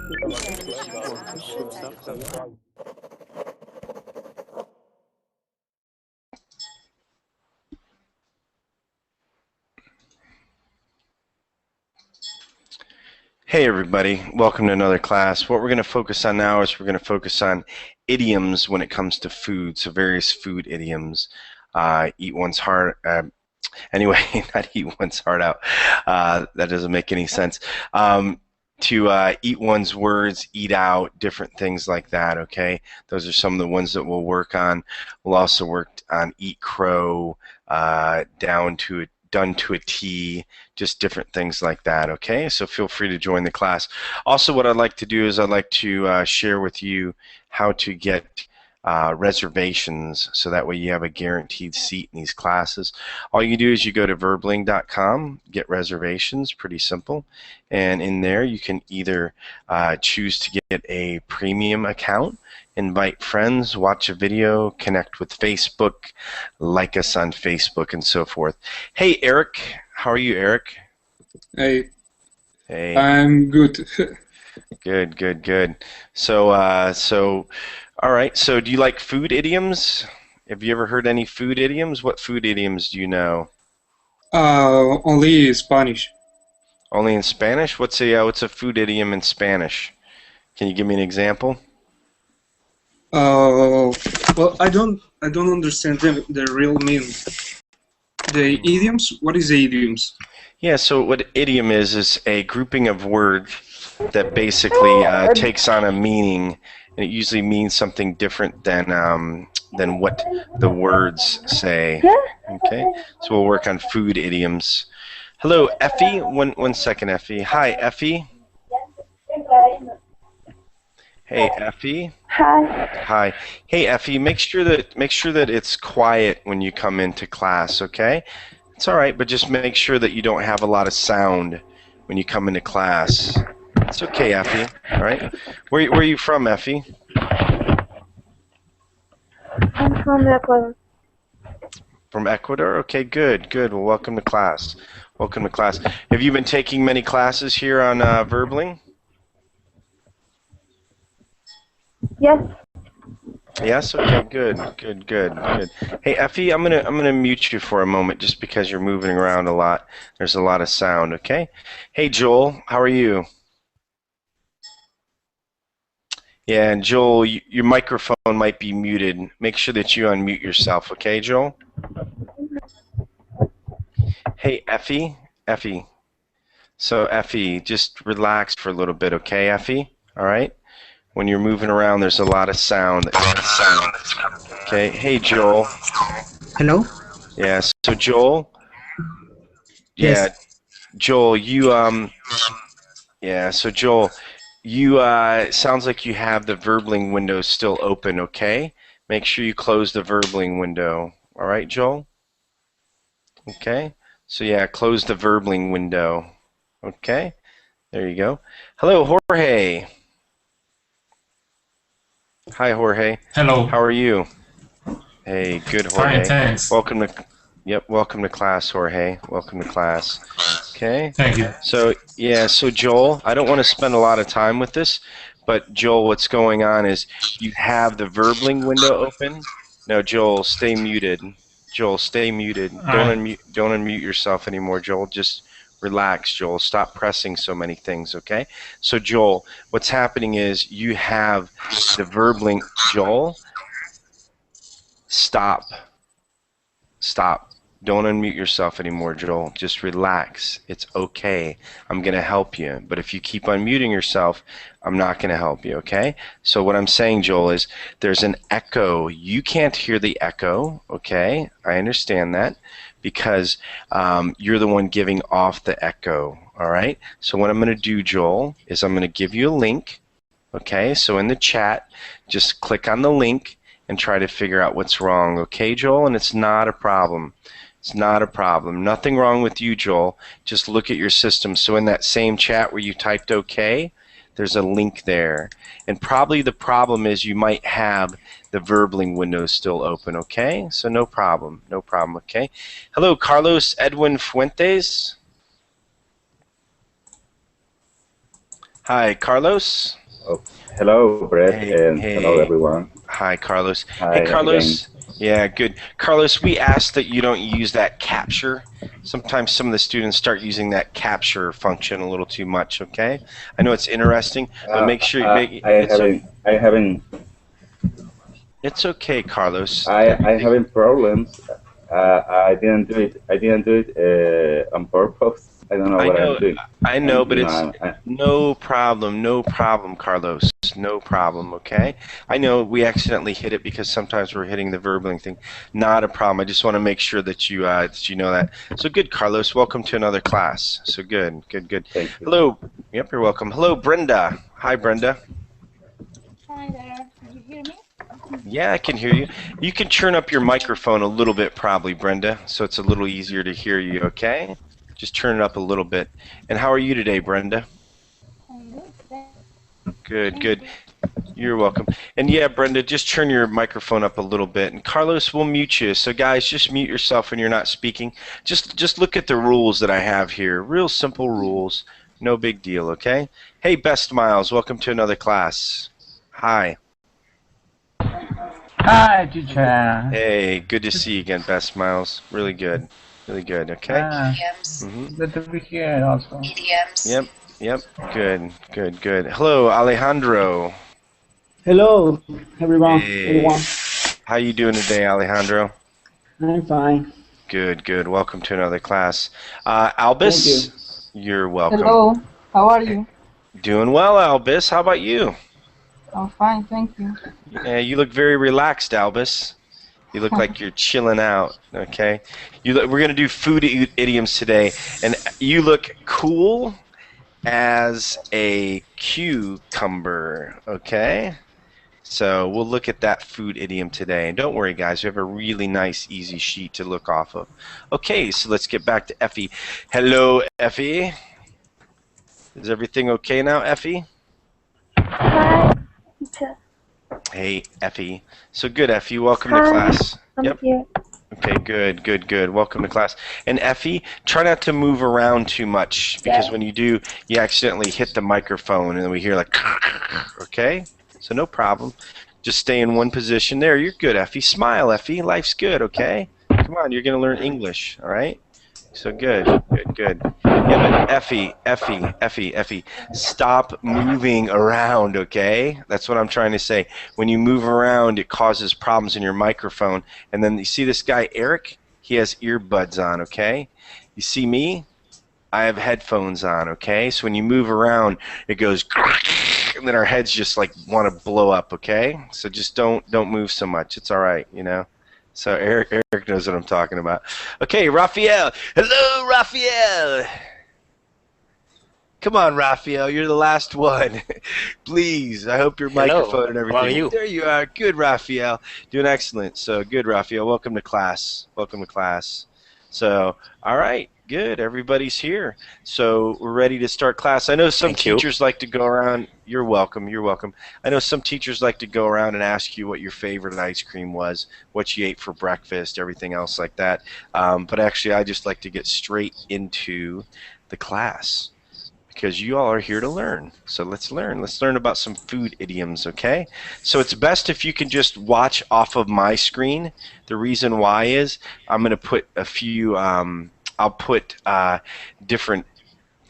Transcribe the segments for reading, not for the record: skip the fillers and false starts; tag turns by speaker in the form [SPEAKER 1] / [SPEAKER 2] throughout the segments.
[SPEAKER 1] Hey everybody, welcome to another class. What we're going to focus on now is we're going to focus on idioms when it comes to food, so various food idioms. Eat one's heart, anyway, not eat one's heart out, that doesn't make any sense. To eat one's words, eat out, different things like that, okay? Those are some of the ones that we'll work on. We'll also work on eat crow, done to a T, just different things like that, okay? So feel free to join the class. Also, what I'd like to do is I'd like to share with you how to get reservations, so that way you have a guaranteed seat in these classes. All you do is you go to verbling.com, get reservations, pretty simple, and in there you can either choose to get a premium account, invite friends, watch a video, connect with Facebook, like us on Facebook, and so forth. Hey Eric, how are you, Eric?
[SPEAKER 2] Hey.
[SPEAKER 1] Hey.
[SPEAKER 2] I'm good.
[SPEAKER 1] Good. So all right, so do you like food idioms? Have you ever heard any food idioms? What food idioms do you know?
[SPEAKER 2] Only Spanish.
[SPEAKER 1] Only in Spanish? What's a food idiom in Spanish? Can you give me an example?
[SPEAKER 2] Well, I don't understand the real meaning. The idioms? What is the idioms?
[SPEAKER 1] Yeah, so what idiom is a grouping of words that basically takes on a meaning, and it usually means something different than what the words say. Okay, so we'll work on food idioms. Hello, Effie. One second, Effie. Hi, Effie. Hey, Effie. Hi. Hey, Effie. Make sure that it's quiet when you come into class. Okay. It's all right, but just make sure that you don't have a lot of sound when you come into class. It's okay, Effie. All right. Where are you from, Effie?
[SPEAKER 3] I'm from Ecuador.
[SPEAKER 1] From Ecuador? Okay, good. Well, welcome to class. Welcome to class. Have you been taking many classes here on Verbling?
[SPEAKER 3] Yes.
[SPEAKER 1] Yes. Okay. Good. Hey, Effie, I'm gonna mute you for a moment just because you're moving around a lot. There's a lot of sound. Okay. Hey, Joel, how are you? Yeah, and Joel, your microphone might be muted. Make sure that you unmute yourself. Okay, Joel. Hey, Effie. So, Effie, just relax for a little bit. Okay, Effie. All right. When you're moving around, there's a lot of sound. Okay. Hey, Joel.
[SPEAKER 4] Hello?
[SPEAKER 1] Yeah, so Joel. Yeah,
[SPEAKER 4] Yes.
[SPEAKER 1] Joel, so Joel, you sounds like you have the Verbling window still open, okay? Make sure you close the Verbling window. All right, Joel? Okay. So yeah, close the Verbling window. Okay? There you go. Hello, Jorge. Hi, Jorge.
[SPEAKER 5] Hello.
[SPEAKER 1] How are you? Hey, good, Jorge.
[SPEAKER 5] Fine, thanks.
[SPEAKER 1] Welcome to class, Jorge. Welcome to class. Okay.
[SPEAKER 5] Thank you.
[SPEAKER 1] So yeah, so Joel, I don't want to spend a lot of time with this, but Joel, what's going on is you have the Verbling window open. No, Joel, stay muted. Joel, stay muted. Don't unmute yourself anymore, Joel. Just relax, Joel. Stop pressing so many things, okay? So Joel, what's happening is you have the Verbling. Joel, stop. Don't unmute yourself anymore, Joel. Just relax. It's okay. I'm going to help you. But if you keep unmuting yourself, I'm not going to help you, okay? So what I'm saying, Joel, is there's an echo. You can't hear the echo, okay? I understand that because you're the one giving off the echo, all right? So what I'm going to do, Joel, is I'm going to give you a link, okay? So in the chat, just click on the link and try to figure out what's wrong, okay, Joel? And it's not a problem. It's not a problem. Nothing wrong with you, Joel. Just look at your system. So in that same chat where you typed OK, there's a link there. And probably the problem is you might have the Verbling window still open, okay? So no problem, okay? Hello, Carlos Edwin Fuentes. Hi, Carlos.
[SPEAKER 4] Oh, hello, Bret,
[SPEAKER 1] Hey,
[SPEAKER 4] and hello,
[SPEAKER 1] hey.
[SPEAKER 4] everyone.
[SPEAKER 1] Hi, Carlos. Hey,
[SPEAKER 4] Hi again.
[SPEAKER 1] Carlos. Yeah, good. Carlos, we ask that you don't use that capture. Sometimes some of the students start using that capture function a little too much, okay? I know it's interesting, but make sure you make it's okay, Carlos.
[SPEAKER 4] I
[SPEAKER 1] Everything.
[SPEAKER 4] having problems. I didn't do it on purpose. I don't know
[SPEAKER 1] I
[SPEAKER 4] what I'm
[SPEAKER 1] know,
[SPEAKER 4] doing,
[SPEAKER 1] I know,
[SPEAKER 4] and
[SPEAKER 1] but it's no problem, Carlos. No problem, okay? I know we accidentally hit it because sometimes we're hitting the verbaling thing. Not a problem. I just want to make sure that you know that. So good, Carlos. Welcome to another class. So good, good, good.
[SPEAKER 4] thank you.
[SPEAKER 1] Hello. Yep, you're welcome. Hello, Brenda. Hi, Brenda.
[SPEAKER 5] Hi there. Can you hear me?
[SPEAKER 1] Yeah, I can hear you. You can turn up your microphone a little bit, probably, Brenda, so it's a little easier to hear you, okay? Just turn it up a little bit. And how are you today, Brenda?
[SPEAKER 5] I'm good.
[SPEAKER 1] Good,
[SPEAKER 5] Thank
[SPEAKER 1] good.
[SPEAKER 5] you.
[SPEAKER 1] You're welcome. And yeah, Brenda, just turn your microphone up a little bit. And Carlos, we'll mute you. So guys, just mute yourself when you're not speaking. Just look at the rules that I have here. Real simple rules. No big deal, okay? Hey, Best Miles, welcome to another class. Hi.
[SPEAKER 6] Hi, teacher.
[SPEAKER 1] Hey, good to see you again, Best Miles. Really good. Really good, okay?
[SPEAKER 7] Idioms.
[SPEAKER 6] Good to be here also.
[SPEAKER 7] Idioms.
[SPEAKER 1] Yep, yep. Good, good, good. Hello, Alejandro.
[SPEAKER 8] Hello, everyone.
[SPEAKER 1] Hey. How you doing today, Alejandro?
[SPEAKER 8] I'm fine.
[SPEAKER 1] Good, good. Welcome to another class.
[SPEAKER 8] Thank you.
[SPEAKER 1] Albus, you're welcome.
[SPEAKER 5] Hello. How are you?
[SPEAKER 1] Doing well, Albus. How about you?
[SPEAKER 5] I'm fine, thank you.
[SPEAKER 1] Yeah, you look very relaxed, Albus. You look like you're chilling out. Okay. We're gonna do food idioms today, and you look cool as a cucumber. Okay. So we'll look at that food idiom today. And don't worry, guys, we have a really nice, easy sheet to look off of. Okay, so let's get back to Effie. Hello, Effie. Is everything okay now, Effie?
[SPEAKER 3] Hi, teacher.
[SPEAKER 1] Hey, Effie. So good, Effie. Welcome to
[SPEAKER 3] Hi,
[SPEAKER 1] class.
[SPEAKER 3] I'm
[SPEAKER 1] Yep.
[SPEAKER 3] here.
[SPEAKER 1] Okay, good, good, good. Welcome to class. And Effie, try not to move around too much because when you do, you accidentally hit the microphone and then we hear like, okay? So no problem. Just stay in one position. There, you're good, Effie. Smile, Effie. Life's good, okay? Come on, you're going to learn English, all right? So good, good, good. Yeah, but Effie, stop moving around, okay? That's what I'm trying to say. When you move around, it causes problems in your microphone. And then you see this guy, Eric? He has earbuds on, okay? You see me? I have headphones on, okay? So when you move around, it goes, and then our heads just like want to blow up, okay? So just don't move so much. It's all right, you know? So Eric knows what I'm talking about. Okay, Raphael. Hello, Raphael. Come on, Raphael. You're the last one. Please, I hope your microphone and everything.
[SPEAKER 9] How are you?
[SPEAKER 1] There you are. Good, Raphael. Doing excellent. So good, Raphael. Welcome to class. Welcome to class. So, all right. Good. Everybody's here. So we're ready to start class. I know some
[SPEAKER 9] Thank you.
[SPEAKER 1] teachers like to go around. You're welcome. You're welcome. I know some teachers like to go around and ask you what your favorite ice cream was, what you ate for breakfast, everything else like that. But actually, I just like to get straight into the class because you all are here to learn. So let's learn. Let's learn about some food idioms, okay? So it's best if you can just watch off of my screen. The reason why is I'm going to put a few, I'll put different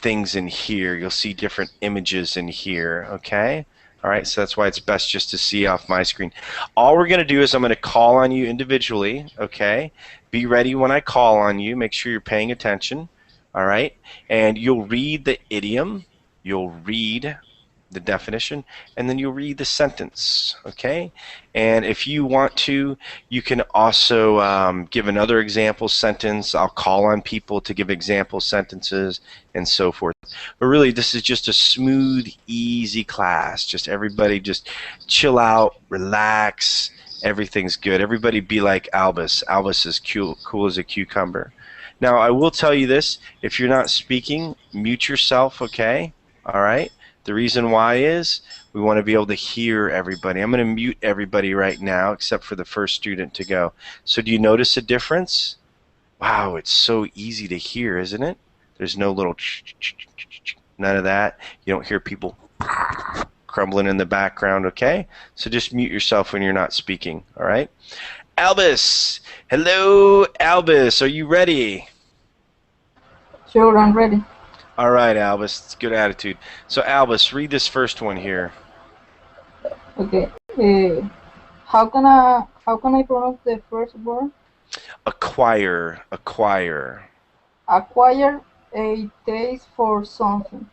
[SPEAKER 1] things in here. You'll see different images in here, okay? All right, so that's why it's best just to see off my screen. All we're going to do is I'm going to call on you individually, okay? Be ready when I call on you. Make sure you're paying attention, all right? And you'll read the idiom, you'll read the definition, and then you'll read the sentence, okay? And if you want to, you can also give another example sentence. I'll call on people to give example sentences and so forth. But really, this is just a smooth, easy class. Just everybody just chill out, relax. Everything's good. Everybody be like Albus. Albus is cool as a cucumber. Now, I will tell you this. If you're not speaking, mute yourself, okay? All right? The reason why is we want to be able to hear everybody. I'm going to mute everybody right now except for the first student to go. So do you notice a difference? Wow, it's so easy to hear, isn't it? There's no little none of that. You don't hear people crumbling in the background, okay? So just mute yourself when you're not speaking, all right? Albus! Hello, Albus. Are you ready?
[SPEAKER 5] Sure, I'm ready.
[SPEAKER 1] All right, Albus. It's good attitude. So, Albus, read this first one here.
[SPEAKER 5] Okay. How can I pronounce the first word?
[SPEAKER 1] Acquire, acquire.
[SPEAKER 5] Acquire a taste for something.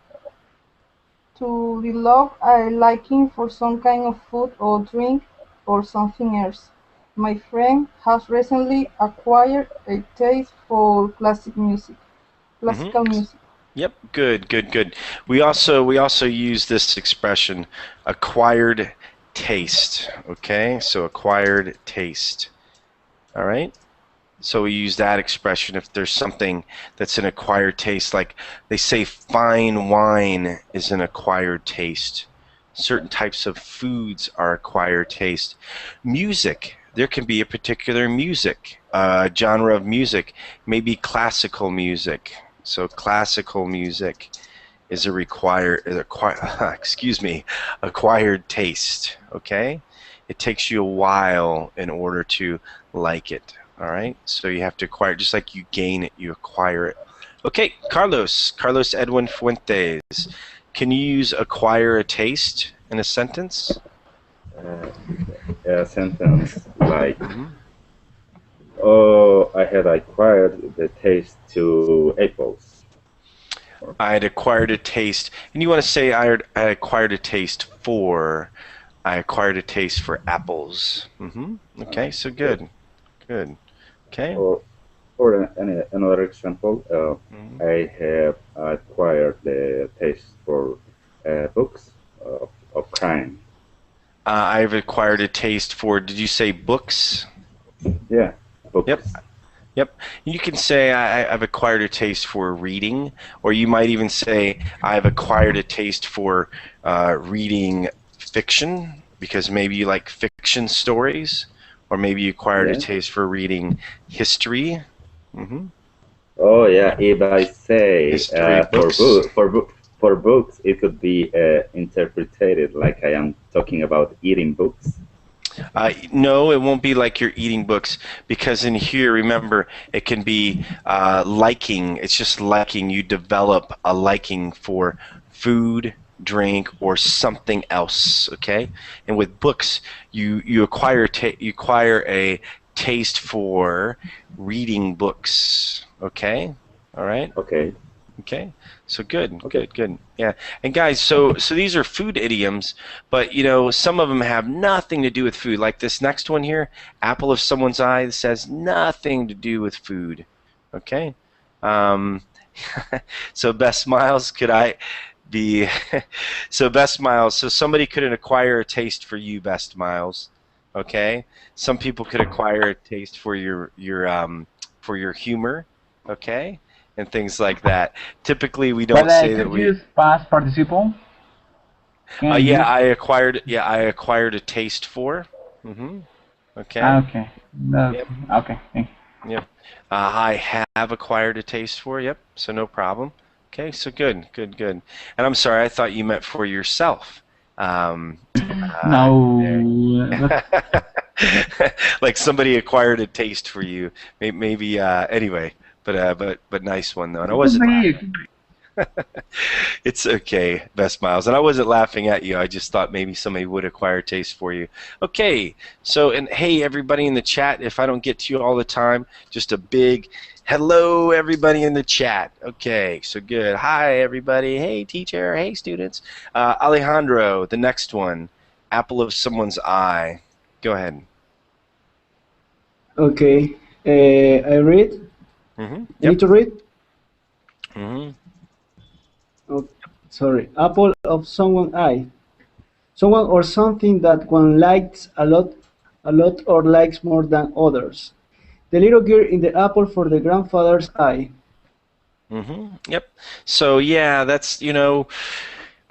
[SPEAKER 5] To develop a liking for some kind of food or drink or something else. My friend has recently acquired a taste for classical music.
[SPEAKER 1] Yep, good, good, good. We also use this expression, acquired taste. Okay, so acquired taste. All right. So we use that expression if there's something that's an acquired taste, like they say fine wine is an acquired taste. Certain types of foods are acquired taste. Music, there can be a particular music, genre of music, maybe classical music. So classical music is acquired taste, okay? It takes you a while in order to like it. All right, so you have to acquire it, just like you gain it, you acquire it. Okay, Carlos Edwin Fuentes. Can you use acquire a taste in a sentence?
[SPEAKER 4] A sentence like, oh, I had acquired the taste to apples.
[SPEAKER 1] I had acquired a taste, and you want to say I acquired a taste for. I acquired a taste for apples. Okay, so good, good. Okay.
[SPEAKER 4] Or another example, I have acquired the taste for books of crime.
[SPEAKER 1] I've acquired a taste for. Did you say books?
[SPEAKER 4] Yeah, books.
[SPEAKER 1] Yep. You can say I've acquired a taste for reading, or you might even say I've acquired a taste for reading fiction, because maybe you like fiction stories, or maybe you acquired a taste for reading history.
[SPEAKER 4] Oh yeah, if I say for books, it could be interpreted like I am talking about eating books.
[SPEAKER 1] No, it won't be like you're eating books, because in here, remember, it can be liking. It's just liking. You develop a liking for food, drink, or something else. Okay, and with books, you acquire a taste for reading books. Okay, all right. Okay, so good, good. Yeah, and guys, so these are food idioms, but you know, some of them have nothing to do with food. Like this next one here, apple of someone's eye. This has nothing to do with food. Okay, so Best Miles, could I be? So Best Miles, so somebody could acquire a taste for you, Best Miles. Okay, some people could acquire a taste for your humor. Okay. And things like that. Typically, we don't say that we
[SPEAKER 6] use past participle.
[SPEAKER 1] Yeah, I acquired a taste for. Okay.
[SPEAKER 6] Okay.
[SPEAKER 1] Yep.
[SPEAKER 6] Okay. Thank you.
[SPEAKER 1] Yep. I have acquired a taste for. Yep. So no problem. Okay. So good. And I'm sorry. I thought you meant for yourself.
[SPEAKER 6] No.
[SPEAKER 1] Like somebody acquired a taste for you. Maybe. Anyway. But nice one though, and I wasn't laughing. It's okay, Best Miles, and I wasn't laughing at you. I just thought maybe somebody would acquire a taste for you. Okay, so, and hey, everybody in the chat, if I don't get to you all the time, just a big hello, everybody in the chat. Okay, so good. Hi, everybody. Hey, teacher. Hey, students. Alejandro, the next one, apple of someone's eye. Go ahead.
[SPEAKER 8] Okay, I read.
[SPEAKER 1] Yep.
[SPEAKER 8] I need to read?
[SPEAKER 1] Oh,
[SPEAKER 8] sorry. Apple of someone's eye. Someone or something that one likes a lot or likes more than others. The little girl in the apple for the grandfather's eye.
[SPEAKER 1] Yep. So yeah, that's, you know,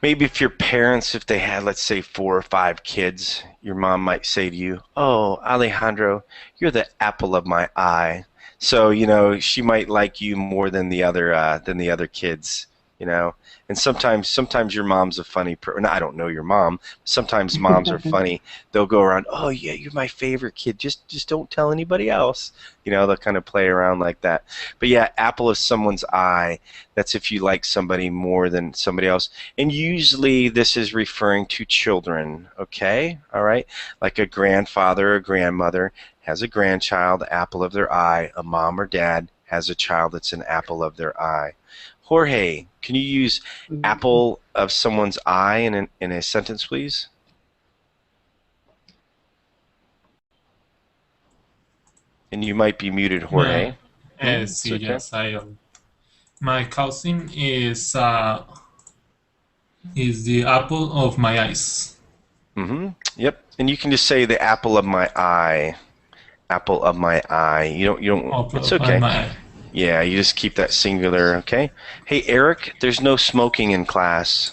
[SPEAKER 1] maybe if your parents, if they had, let's say, 4 or 5 kids, your mom might say to you, "Oh, Alejandro, you're the apple of my eye." So, you know, she might like you more than the other kids. you know. And sometimes your mom's a funny no, I don't know your mom. Sometimes moms are funny. They'll go around, oh yeah, you're my favorite kid. Just don't tell anybody else. You know, they'll kind of play around like that. But yeah, apple of someone's eye. That's if you like somebody more than somebody else. And usually this is referring to children. Okay, all right, like a grandfather or grandmother has a grandchild, apple of their eye. A mom or dad has a child that's an apple of their eye. Jorge, can you use apple of someone's eye in a sentence, please? And you might be muted, Jorge.
[SPEAKER 7] Sí,
[SPEAKER 1] okay.
[SPEAKER 7] yes, my cousin is the apple of my eyes.
[SPEAKER 1] Yep. And you can just say the apple of my eye. Apple of my eye. You don't.
[SPEAKER 7] Apple
[SPEAKER 1] it's
[SPEAKER 7] of
[SPEAKER 1] okay.
[SPEAKER 7] my eye.
[SPEAKER 1] Yeah, you just keep that singular, okay? Hey, Eric, there's no smoking in class.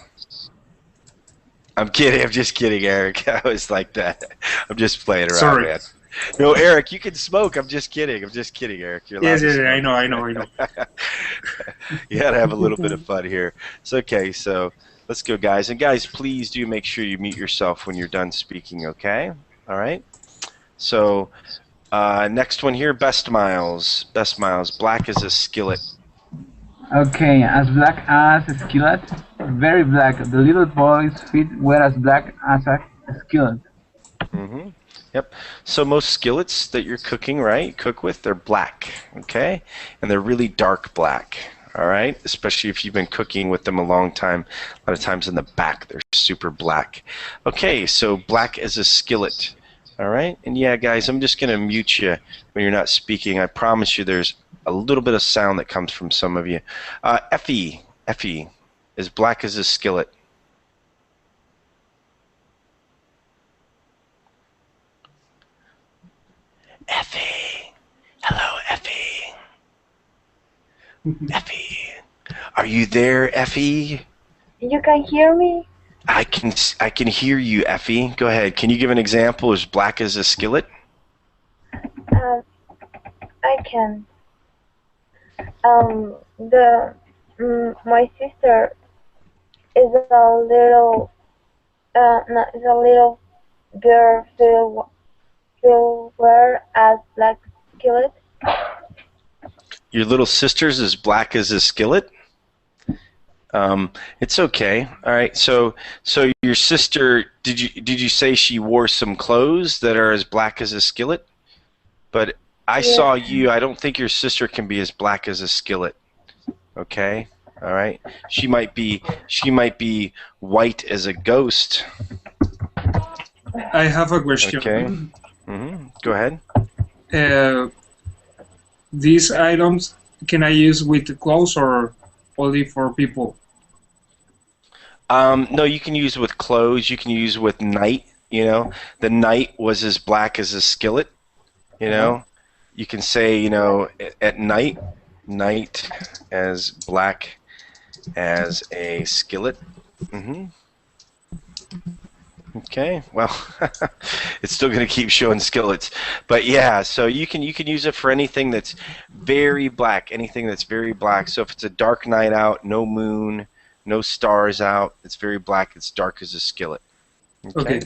[SPEAKER 1] I'm kidding. I'm just kidding, Eric. I was like that. I'm just playing around,
[SPEAKER 2] Sorry.
[SPEAKER 1] man. No, Eric, you can smoke. I'm just kidding. I'm just kidding, Eric. You're allowed to smoke.
[SPEAKER 2] I know.
[SPEAKER 1] You got to have a little bit of fun here. It's okay. So let's go, guys. And guys, please do make sure you mute yourself when you're done speaking, okay? All right? So next one here, Best Miles. Best Miles. Black as a skillet.
[SPEAKER 6] Okay, as black as a skillet, very black. The little boy's feet were as black as a skillet.
[SPEAKER 1] Yep. So most skillets that you're cooking, right, cook with, they're black, okay? And they're really dark black, all right? Especially if you've been cooking with them a long time. A lot of times in the back, they're super black. Okay, so black as a skillet, all right? And yeah, guys, I'm just going to mute you when you're not speaking. I promise you there's a little bit of sound that comes from some of you. Effie is black as a skillet. Effie. Hello, Effie. Effie. Are you there, Effie?
[SPEAKER 3] You can hear me?
[SPEAKER 1] I can hear you, Effie. Go ahead. Can you give an example? Is black as a skillet?
[SPEAKER 3] I can. My sister is a little girl who wear as black skillet.
[SPEAKER 1] Your little sister's as black as a skillet? It's okay. All right. So your sister, did you say she wore some clothes that are as black as a skillet? But I saw you. I don't think your sister can be as black as a skillet. Okay. All right. She might be white as a ghost.
[SPEAKER 2] I have a question.
[SPEAKER 1] Okay. Go ahead.
[SPEAKER 2] These items, can I use with clothes or only for people?
[SPEAKER 1] No, you can use with clothes. You can use with night. You know, the night was as black as a skillet. You know, you can say, you know, at night as black as a skillet. Okay, well, it's still going to keep showing skillets, but yeah. So you can use it for anything that's very black. Anything that's very black. So if it's a dark night out, no moon, no stars out, it's very black. It's dark as a skillet. Okay.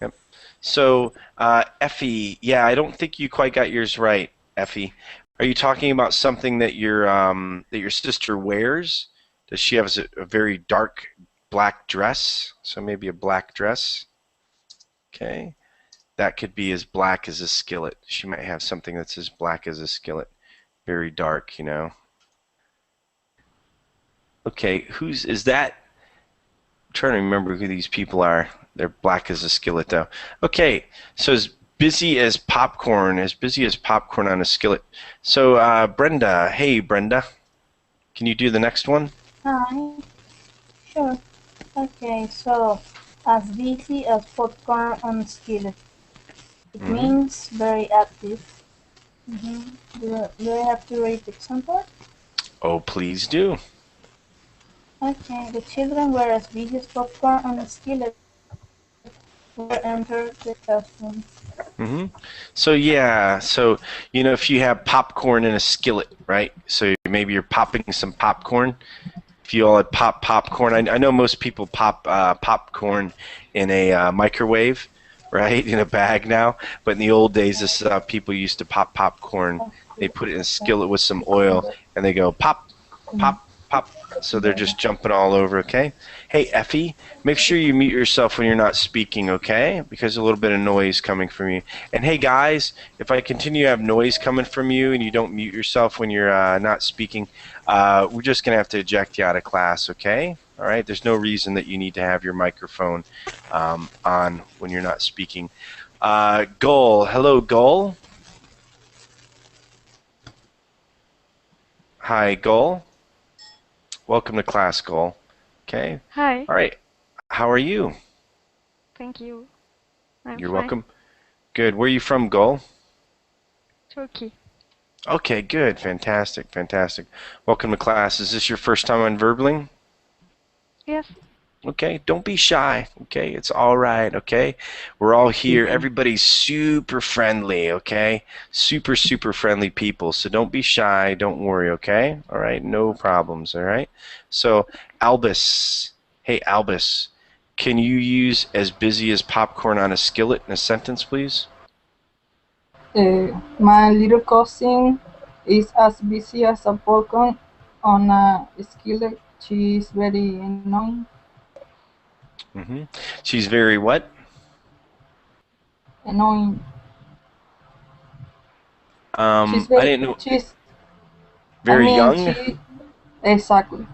[SPEAKER 1] Yep. So Effie, yeah, I don't think you quite got yours right, Effie. Are you talking about something that your sister wears? Does she have a very dark black dress? So maybe a black dress. Okay. That could be as black as a skillet. She might have something that's as black as a skillet. Very dark, you know. Okay, is that? I'm trying to remember who these people are. They're black as a skillet, though. Okay, so as busy as popcorn on a skillet. So Brenda, hey Brenda, can you do the next one?
[SPEAKER 5] Hi. Sure. Okay, so as busy as popcorn on skillet. It means very active. Do I have to read the example?
[SPEAKER 1] Oh, please do.
[SPEAKER 5] Okay, the children were as busy as popcorn on a skillet when they entered the classroom.
[SPEAKER 1] So yeah, so you know, if you have popcorn in a skillet, right? So maybe you're popping some popcorn. if you all had popped popcorn. I know most people pop popcorn in a microwave, right, in a bag now. But in the old days, this people used to pop popcorn. They put it in a skillet with some oil, and they go pop, pop, pop. So they're just jumping all over, okay? Hey, Effie, make sure you mute yourself when you're not speaking, okay? Because a little bit of noise coming from you. And hey, guys, if I continue to have noise coming from you and you don't mute yourself when you're not speaking, we're just going to have to eject you out of class, okay? All right? There's no reason that you need to have your microphone on when you're not speaking. Gull. Hello, Gull. Hi, Gull. Welcome to class, Gull. Okay.
[SPEAKER 9] Hi.
[SPEAKER 1] All right. How are you?
[SPEAKER 9] Thank you. I'm
[SPEAKER 1] You're
[SPEAKER 9] fine.
[SPEAKER 1] welcome. Good. Where are you from, Gull?
[SPEAKER 9] Turkey.
[SPEAKER 1] Okay, good. Fantastic, fantastic. Welcome to class. Is this your first time on Verbling?
[SPEAKER 9] Yes.
[SPEAKER 1] Okay, don't be shy, okay? It's all right, okay? We're all here. Everybody's super friendly, okay? Super, super friendly people. So don't be shy. Don't worry, okay? All right, no problems, all right? So, Albus. Hey, Albus. Can you use as busy as popcorn on a skillet in a sentence, please?
[SPEAKER 5] My little cousin is as busy as a popcorn on a skillet. She is very annoying.
[SPEAKER 1] Mm-hmm. She's very what?
[SPEAKER 5] Annoying.
[SPEAKER 1] I didn't know.
[SPEAKER 5] She's.
[SPEAKER 1] Very young?
[SPEAKER 5] Exactly.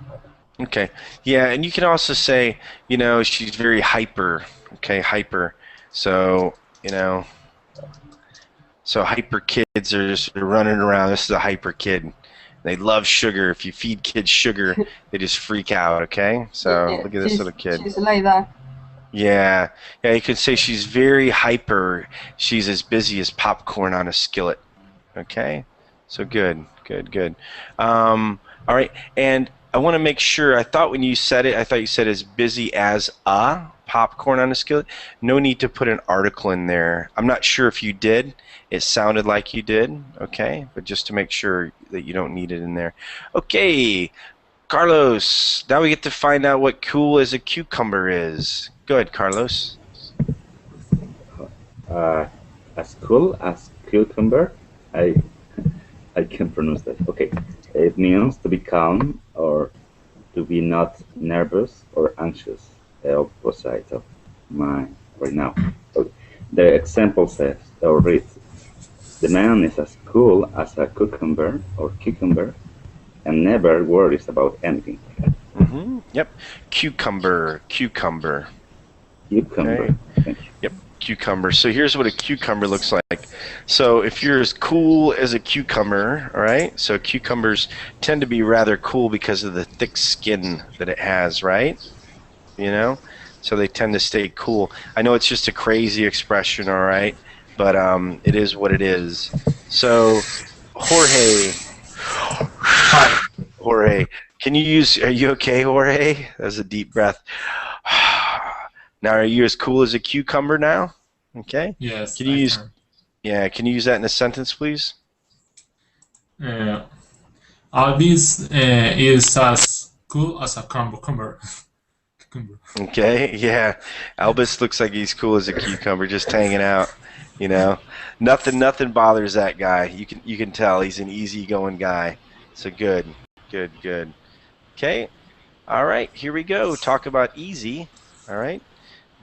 [SPEAKER 1] Okay. Yeah, and you can also say, you know, she's very hyper. Okay, hyper. So, you know, so hyper kids are just running around. This is a hyper kid. They love sugar. If you feed kids sugar, they just freak out, okay? So,
[SPEAKER 5] Yeah,
[SPEAKER 1] look at this little kid.
[SPEAKER 5] She's like that.
[SPEAKER 1] Yeah. Yeah, you could say she's very hyper. She's as busy as popcorn on a skillet. Okay? So good, good, good. All right, and I want to make sure, I thought when you said it, I thought you said as busy as a popcorn on a skillet. No need to put an article in there. I'm not sure if you did. It sounded like you did, okay? But just to make sure that you don't need it in there. Okay, Carlos, now we get to find out what cool as a cucumber is. Go ahead, Carlos.
[SPEAKER 4] As cool as cucumber. I can pronounce that. Okay, it means to be calm or to be not nervous or anxious. The opposite of mine right now. Okay. The example says or reads, the man is as cool as a cucumber or cucumber and never worries about anything.
[SPEAKER 1] Mm-hmm. Yep. Cucumber. Cucumber.
[SPEAKER 4] Cucumber.
[SPEAKER 1] Okay. Yep. Cucumber. So here's what a cucumber looks like. So if you're as cool as a cucumber, all right? So cucumbers tend to be rather cool because of the thick skin that it has, right? You know? So they tend to stay cool. I know it's just a crazy expression, all right? But it is what it is. So Jorge. Jorge. Can you use, are you okay, Jorge? That was a deep breath. Now, are you as cool as a cucumber now? Okay.
[SPEAKER 7] Yes.
[SPEAKER 1] Can you use? Yeah. Can you use that in a sentence, please?
[SPEAKER 7] Alvis is as cool as a cucumber. Cucumber.
[SPEAKER 1] Okay. Yeah. Albus looks like he's cool as a cucumber, just hanging out. You know, nothing bothers that guy. You can tell he's an easygoing guy. So good. Okay. All right. Here we go. Talk about easy. All right.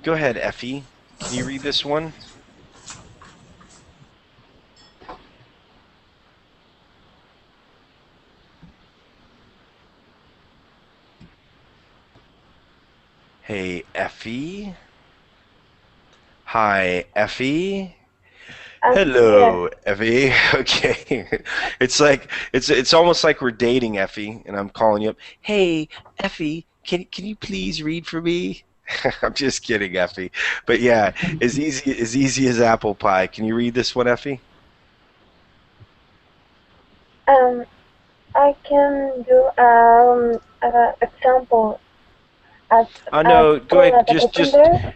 [SPEAKER 1] Go ahead, Effie. Can you read this one? Hey, Effie. Hi, Effie. Hello, Effie. Okay. It's like it's almost like we're dating, Effie, and I'm calling you up. Hey, Effie, can you please read for me? I'm just kidding, Effie. But yeah, as easy as apple pie. Can you read this one, Effie?
[SPEAKER 3] I can do an example as
[SPEAKER 1] No, go
[SPEAKER 3] cool
[SPEAKER 1] ahead.
[SPEAKER 3] as a
[SPEAKER 1] Just
[SPEAKER 3] cucumber.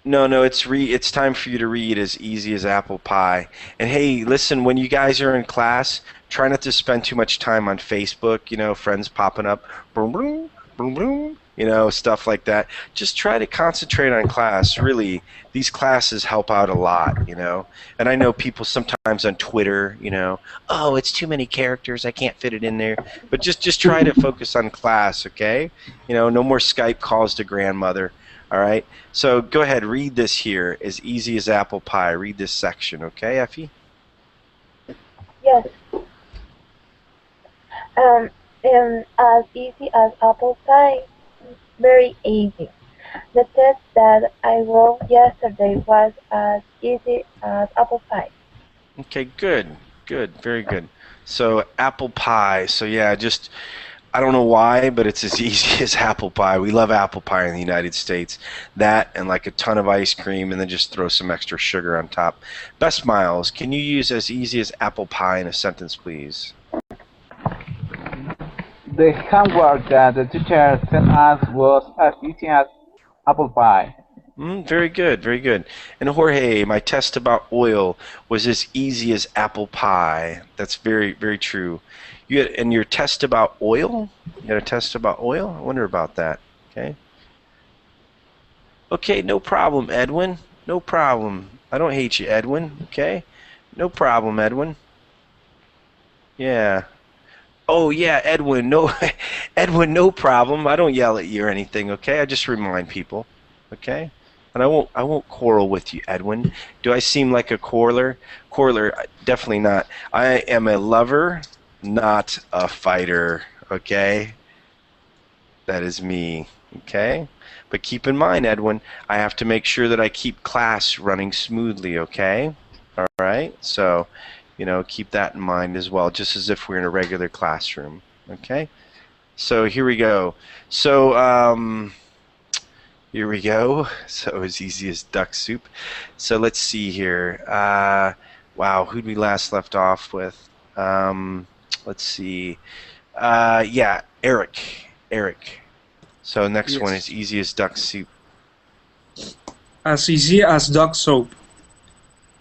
[SPEAKER 1] no. It's time for you to read as easy as apple pie. And hey, listen, when you guys are in class, try not to spend too much time on Facebook. You know, friends popping up. Boom, boom, boom, boom, you know, stuff like that. Just try to concentrate on class. Really, these classes help out a lot, you know. And I know people sometimes on Twitter, you know, oh, it's too many characters, I can't fit it in there. But just try to focus on class, okay? You know, no more Skype calls to grandmother. All right. So go ahead, read this here. As easy as apple pie. Read this section, okay, Effie?
[SPEAKER 3] Yes. As easy as apple pie. Very easy. The test that I wrote yesterday was as easy as apple pie.
[SPEAKER 1] Okay, good. Good. Very good. So apple pie. So yeah, just I don't know why, but it's as easy as apple pie. We love apple pie in the United States. That and like a ton of ice cream and then just throw some extra sugar on top. Best Miles, can you use as easy as apple pie in a sentence, please?
[SPEAKER 6] The homework that the teacher sent us was as easy as apple pie.
[SPEAKER 1] Very good, very good. And Jorge, my test about oil was as easy as apple pie. That's very, very true. And your test about oil? You got a test about oil? I wonder about that. Okay. Okay, no problem, Edwin. No problem. I don't hate you, Edwin. Okay? No problem, Edwin. Yeah. Oh yeah, Edwin. No, Edwin. No problem. I don't yell at you or anything. Okay, I just remind people. Okay, and I won't quarrel with you, Edwin. Do I seem like a quarreler? Quarreler? Definitely not. I am a lover, not a fighter. Okay, that is me. Okay, but keep in mind, Edwin, I have to make sure that I keep class running smoothly. Okay, all right. So, you know, keep that in mind as well, just as if we're in a regular classroom. Okay? So here we go. So here we go. So as easy as duck soup. So let's see here. Wow, who'd we last left off with? Let's see. Yeah, Eric. Eric. So next one is easy as duck soup.
[SPEAKER 2] As easy as duck soap.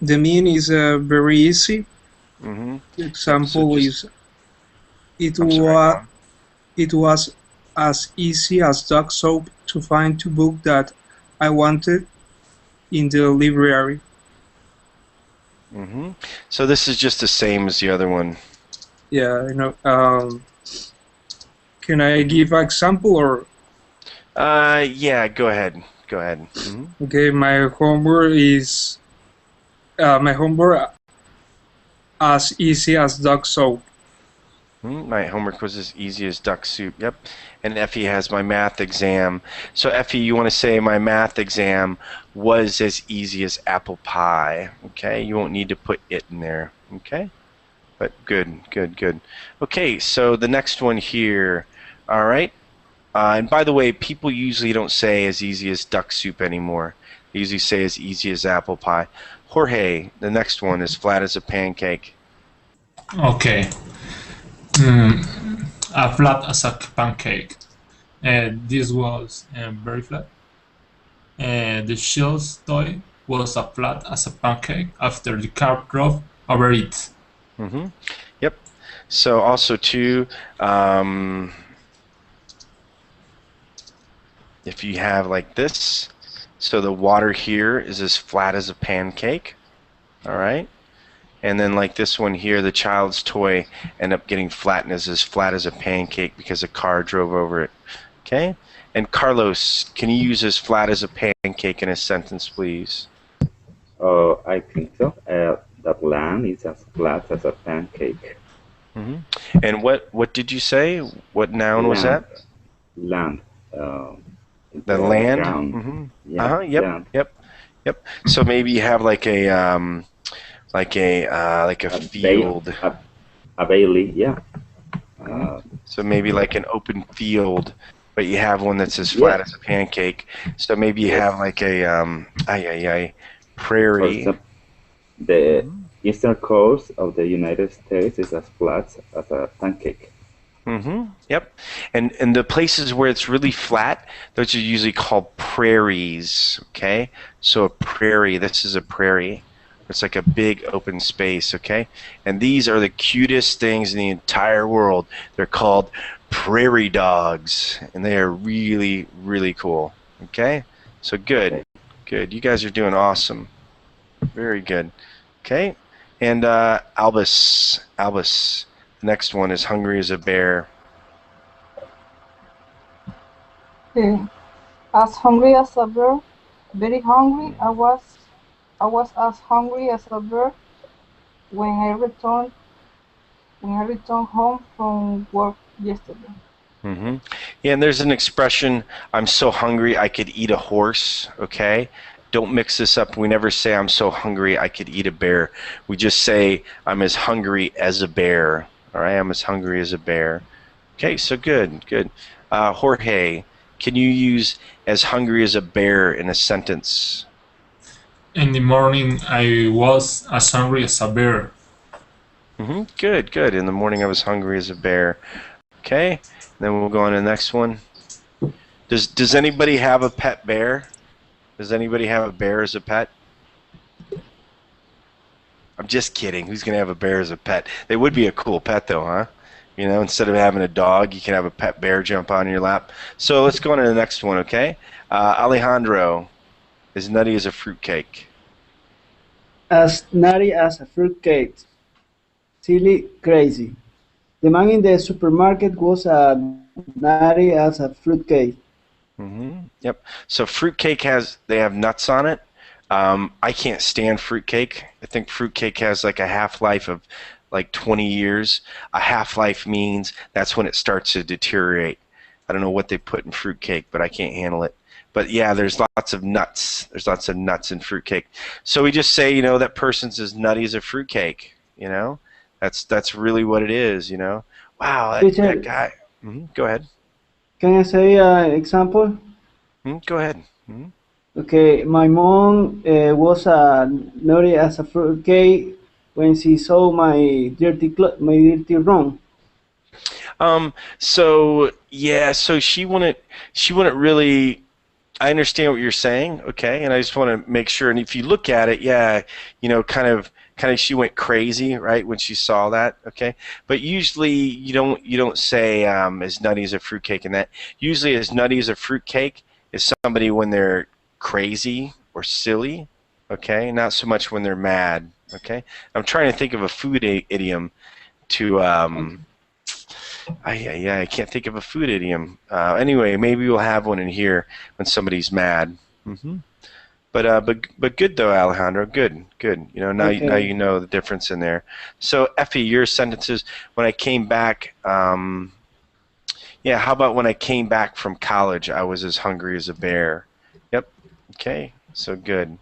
[SPEAKER 2] The mean is very easy. The example is it was as easy as duck soap to find the book that I wanted in the library.
[SPEAKER 1] So this is just the same as the other one.
[SPEAKER 2] Yeah, you know. Can I give an example or?
[SPEAKER 1] Yeah, go ahead. Go ahead.
[SPEAKER 2] Okay, my homework is as easy as duck soap.
[SPEAKER 1] My homework was as easy as duck soup. Yep. And Effie has my math exam. So Effie, you want to say my math exam was as easy as apple pie. Okay. You won't need to put it in there. Okay. But good, good, good. Okay. So the next one here. All right. And by the way, people usually don't say as easy as duck soup anymore. They usually say as easy as apple pie. Jorge, the next one is flat as a pancake.
[SPEAKER 7] Okay. A flat as a pancake. This was very flat. The shell's toy was as flat as a pancake after the car drove over it.
[SPEAKER 1] Yep. So also too, if you have like this, so the water here is as flat as a pancake. All right. And then like this one here, the child's toy end up getting flatness as flat as a pancake because a car drove over it. Okay? And Carlos, can you use as flat as a pancake in a sentence, please?
[SPEAKER 4] Oh, I think so. That land is as flat as a pancake.
[SPEAKER 1] And what did you say? What noun was that?
[SPEAKER 4] Land.
[SPEAKER 1] The land?
[SPEAKER 4] Yeah,
[SPEAKER 1] Yep.
[SPEAKER 4] land.
[SPEAKER 1] Yep. So maybe you have like a field.
[SPEAKER 4] A valley, yeah.
[SPEAKER 1] So maybe like an open field, but you have one that's as flat as a pancake. So maybe you have like a prairie.
[SPEAKER 4] The eastern coast of the United States is as flat as a pancake.
[SPEAKER 1] Yep. And the places where it's really flat, those are usually called prairies. Okay. So a prairie. This is a prairie. It's like a big open space, okay? And these are the cutest things in the entire world. They're called prairie dogs, and they are really, really cool. Okay, so good, good. You guys are doing awesome. Very good. Okay, and Albus, the next one is hungry as a bear.
[SPEAKER 5] As hungry as a bear, very hungry. I was as hungry as a bear when I returned home from work yesterday.
[SPEAKER 1] Mm-hmm. Yeah, and there's an expression, I'm so hungry I could eat a horse, okay? Don't mix this up. We never say I'm so hungry I could eat a bear. We just say I'm as hungry as a bear, all right? I'm as hungry as a bear. Okay, so good, good. Jorge, can you use as hungry as a bear in a sentence?
[SPEAKER 7] In the morning, I was as hungry as a bear.
[SPEAKER 1] Mm-hmm. Good, good. In the morning I was hungry as a bear. Okay, then we'll go on to the next one. Does anybody have a pet bear? Does anybody have a bear as a pet? I'm just kidding. Who's going to have a bear as a pet? They would be a cool pet though, huh? You know, instead of having a dog, you can have a pet bear jump on your lap. So let's go on to the next one, okay? Alejandro, as nutty as a fruitcake.
[SPEAKER 8] As nutty as a fruitcake. Silly, crazy. The man in the supermarket was as nutty as a fruitcake.
[SPEAKER 1] Mm-hmm. Yep. So fruitcake they have nuts on it. I can't stand fruitcake. I think fruitcake has like a half-life of like 20 years. A half-life means that's when it starts to deteriorate. I don't know what they put in fruitcake, but I can't handle it. But yeah, there's lots of nuts. There's lots of nuts in fruitcake. So we just say, you know, that person's as nutty as a fruitcake. You know, that's really what it is. You know, wow, that guy. Mm-hmm. Go ahead.
[SPEAKER 8] Can I say an example?
[SPEAKER 1] Go ahead. Mm-hmm.
[SPEAKER 8] Okay, my mom was nutty as a fruitcake when she saw my dirty room.
[SPEAKER 1] So yeah, so she wouldn't really. I understand what you're saying, okay, and I just want to make sure. And if you look at it, yeah, you know, kind of, she went crazy, right, when she saw that, okay. But usually, you don't say as nutty as a fruitcake, and that usually as nutty as a fruitcake is somebody when they're crazy or silly, okay, not so much when they're mad, okay. I'm trying to think of a food idiom to I can't think of a food idiom. Anyway, maybe we'll have one in here when somebody's mad. Mm-hmm. But good though, Alejandro. Good. You know, now you know the difference in there. So Effie, your sentences. When I came back, yeah. How about when I came back from college? I was as hungry as a bear. Yep. Okay. So good.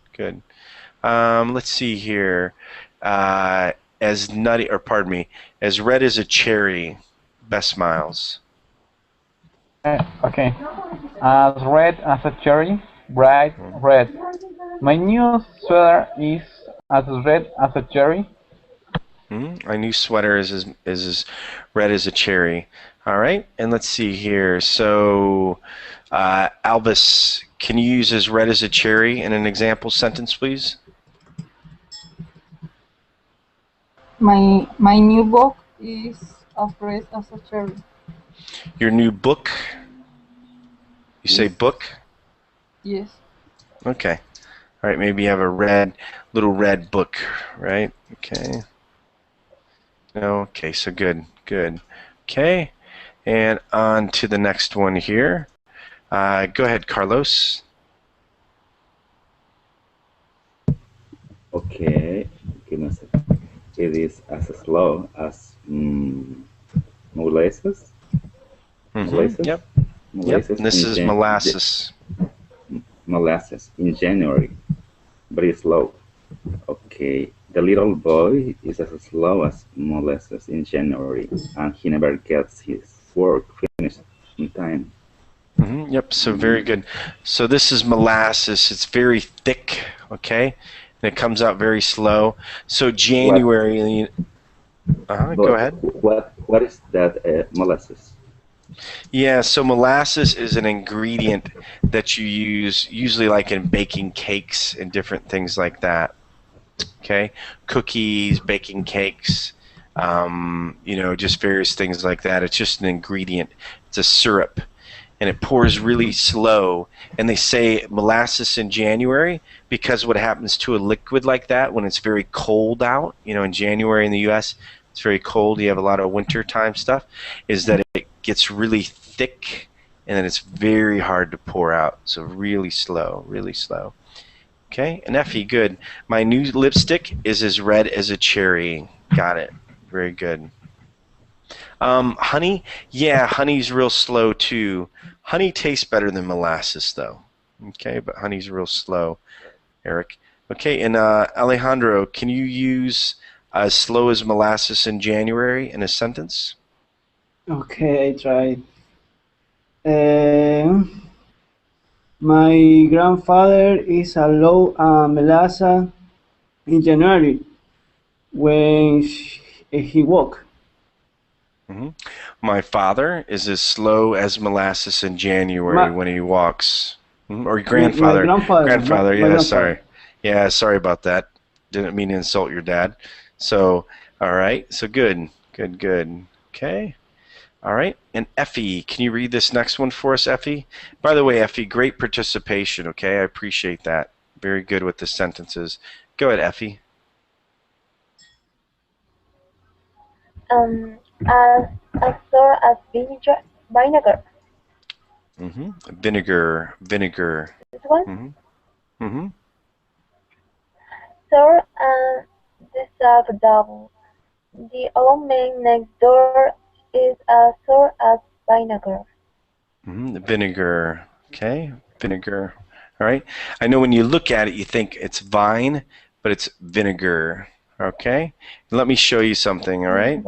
[SPEAKER 1] Let's see here. As nutty, or pardon me, as red as a cherry. Best Miles.
[SPEAKER 6] Okay. As red as a cherry, bright red. My new sweater is as red as a cherry.
[SPEAKER 1] My new sweater is as red as a cherry. All right, and let's see here. So, Albus, can you use as red as a cherry in an example sentence, please?
[SPEAKER 5] My new book is as red as a cherry.
[SPEAKER 1] Your new book? You say book?
[SPEAKER 5] Yes.
[SPEAKER 1] Okay. All right, maybe you have a little red book, right? Okay. No, okay, so good. Okay, and on to the next one here. Go ahead, Carlos.
[SPEAKER 4] Okay, give me a second. It is as slow as molasses.
[SPEAKER 1] Molasses? Yep. Molasses. This is molasses.
[SPEAKER 4] Molasses in January. Very slow. Okay. The little boy is as slow as molasses in January, and he never gets his work finished in time.
[SPEAKER 1] Yep. So very good. So this is molasses. It's very thick. Okay. And it comes out very slow. So January. Go ahead.
[SPEAKER 4] What is that molasses?
[SPEAKER 1] Yeah, so molasses is an ingredient that you use usually like in baking cakes and different things like that. Okay, cookies, baking cakes. you know, just various things like that. It's just an ingredient. It's a syrup, and it pours really slow. And they say molasses in January because what happens to a liquid like that when it's very cold out, you know, in January in the U.S., it's very cold. You have a lot of wintertime stuff, is that it gets really thick, and then it's very hard to pour out. So really slow, really slow. Okay, and Effie, good. My new lipstick is as red as a cherry. Got it. Very good. Honey, yeah, honey's real slow too. Honey tastes better than molasses though. Okay, but honey's real slow, Eric. Okay, and Alejandro, can you use as slow as molasses in January in a sentence?
[SPEAKER 8] Okay, I tried. My grandfather is a low melassa in January when he walk.
[SPEAKER 1] Mm-hmm. My father is as slow as molasses in January when he walks. Mm-hmm. Or your grandfather.
[SPEAKER 8] My grandfather.
[SPEAKER 1] Grandfather,
[SPEAKER 8] My
[SPEAKER 1] yeah,
[SPEAKER 8] grandfather.
[SPEAKER 1] sorry. Yeah, sorry about that. Didn't mean to insult your dad. So, all right. So good. Good, good. Okay. All right. And Effie, can you read this next one for us, Effie? By the way, Effie, great participation, okay? I appreciate that. Very good with the sentences. Go ahead, Effie.
[SPEAKER 3] As sour as vinegar.
[SPEAKER 1] Mm-hmm. Vinegar, vinegar.
[SPEAKER 3] This one?
[SPEAKER 1] Mm-hmm. Mm-hmm.
[SPEAKER 3] Sour and disagreeable. The old man next door is as sour as vinegar.
[SPEAKER 1] Mm-hmm. Vinegar. Okay. Vinegar. All right. I know when you look at it, you think it's vine, but it's vinegar. Okay. Let me show you something. All right.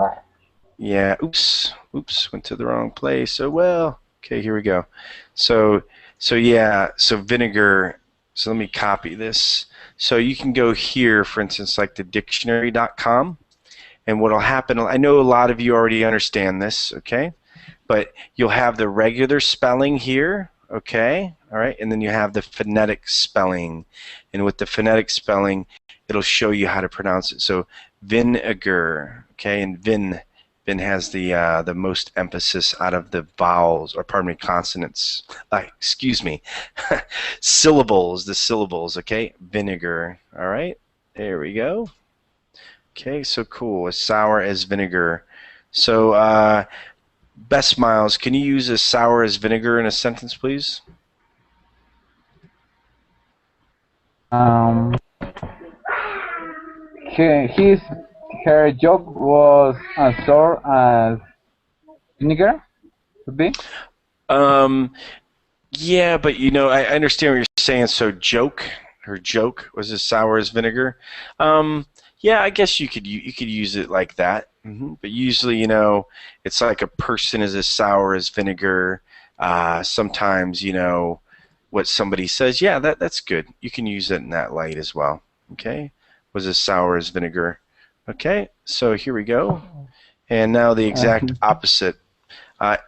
[SPEAKER 1] Yeah. Oops. Oops. Went to the wrong place. Oh well. Okay. Here we go. So yeah. So vinegar. So let me copy this. So you can go here, for instance, like the dictionary.com, and what'll happen, I know a lot of you already understand this, okay? But you'll have the regular spelling here, okay? All right, and then you have the phonetic spelling. And with the phonetic spelling, it'll show you how to pronounce it. So vinegar, okay? And vin has the most emphasis out of the vowels, or pardon me, consonants. Excuse me, syllables, the syllables, okay? Vinegar, all right? There we go. Okay, so cool. As sour as vinegar. So, Best Miles, can you use as sour as vinegar in a sentence, please?
[SPEAKER 6] Her joke was as sour as vinegar, could be?
[SPEAKER 1] Yeah, but you know, I understand what you're saying. So her joke was as sour as vinegar. Yeah, I guess you could use it like that. But usually, you know, it's like a person is as sour as vinegar. Sometimes, you know, what somebody says, yeah, that's good. You can use it in that light as well. Okay, was as sour as vinegar. Okay, so here we go. And now the exact opposite.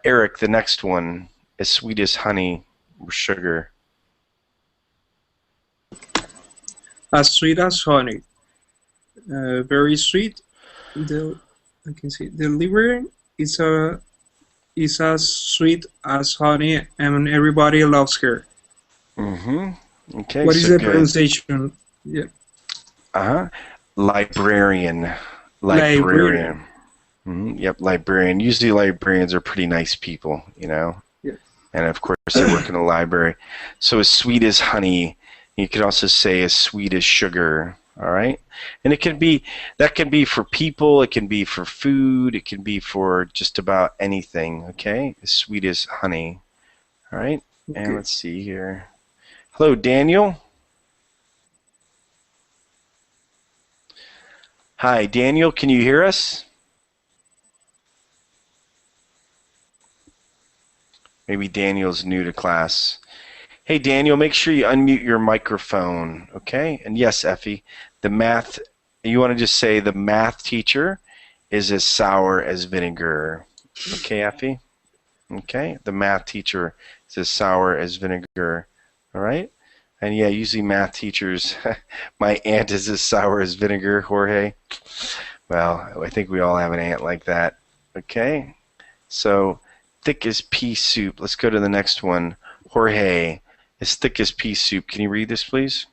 [SPEAKER 1] Eric, the next one, as sweet as honey with sugar.
[SPEAKER 2] As sweet as honey. Very sweet. I can see the liver is as sweet as honey, and everybody loves her.
[SPEAKER 1] Okay.
[SPEAKER 2] What is the
[SPEAKER 1] good.
[SPEAKER 2] pronunciation? Yeah.
[SPEAKER 1] Librarian. Librarian. Yep, librarian. Usually librarians are pretty nice people, you know.
[SPEAKER 2] Yeah.
[SPEAKER 1] And of course they work in a library. So as sweet as honey. You could also say as sweet as sugar. All right, and that can be for people, it can be for food, it can be for just about anything. Okay, as sweet as honey. All right, okay. And let's see here. Hello, Daniel. Hi, Daniel. Can you hear us? Maybe Daniel's new to class. Hey, Daniel, make sure you unmute your microphone, okay? And yes, Effie, you want to just say the math teacher is as sour as vinegar. Okay, Effie? Okay, the math teacher is as sour as vinegar, all right? And yeah, usually math teachers, my aunt is as sour as vinegar, Jorge. Well, I think we all have an aunt like that. Okay, so thick as pea soup. Let's go to the next one. Jorge, as thick as pea soup. Can you read this, please?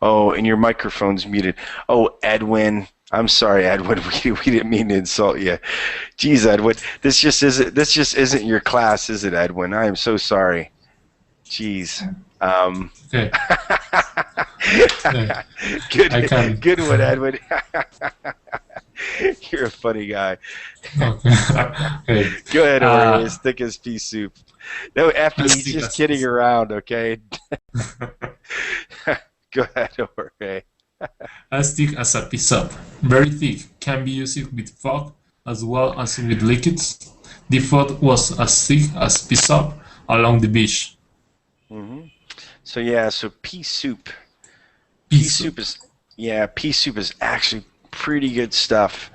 [SPEAKER 1] Oh, and your microphone's muted. Oh, Edwin. I'm sorry, Edwin. We didn't mean to insult you. Geez, Edwin, this just isn't your class, is it, Edwin? I am so sorry. Jeez.
[SPEAKER 7] Okay.
[SPEAKER 1] Good one, Edwin. You're a funny guy.
[SPEAKER 7] Okay.
[SPEAKER 1] Go ahead, Jorge. As thick as pea soup. No, Effie, he's just kidding around, okay? Go ahead, Jorge.
[SPEAKER 7] As thick as a pea soup. Very thick. Can be used with fog as well as with liquids. The food was as thick as pea soup along the beach.
[SPEAKER 1] Mm-hmm. So yeah, so pea soup. Pea soup is actually pretty good stuff.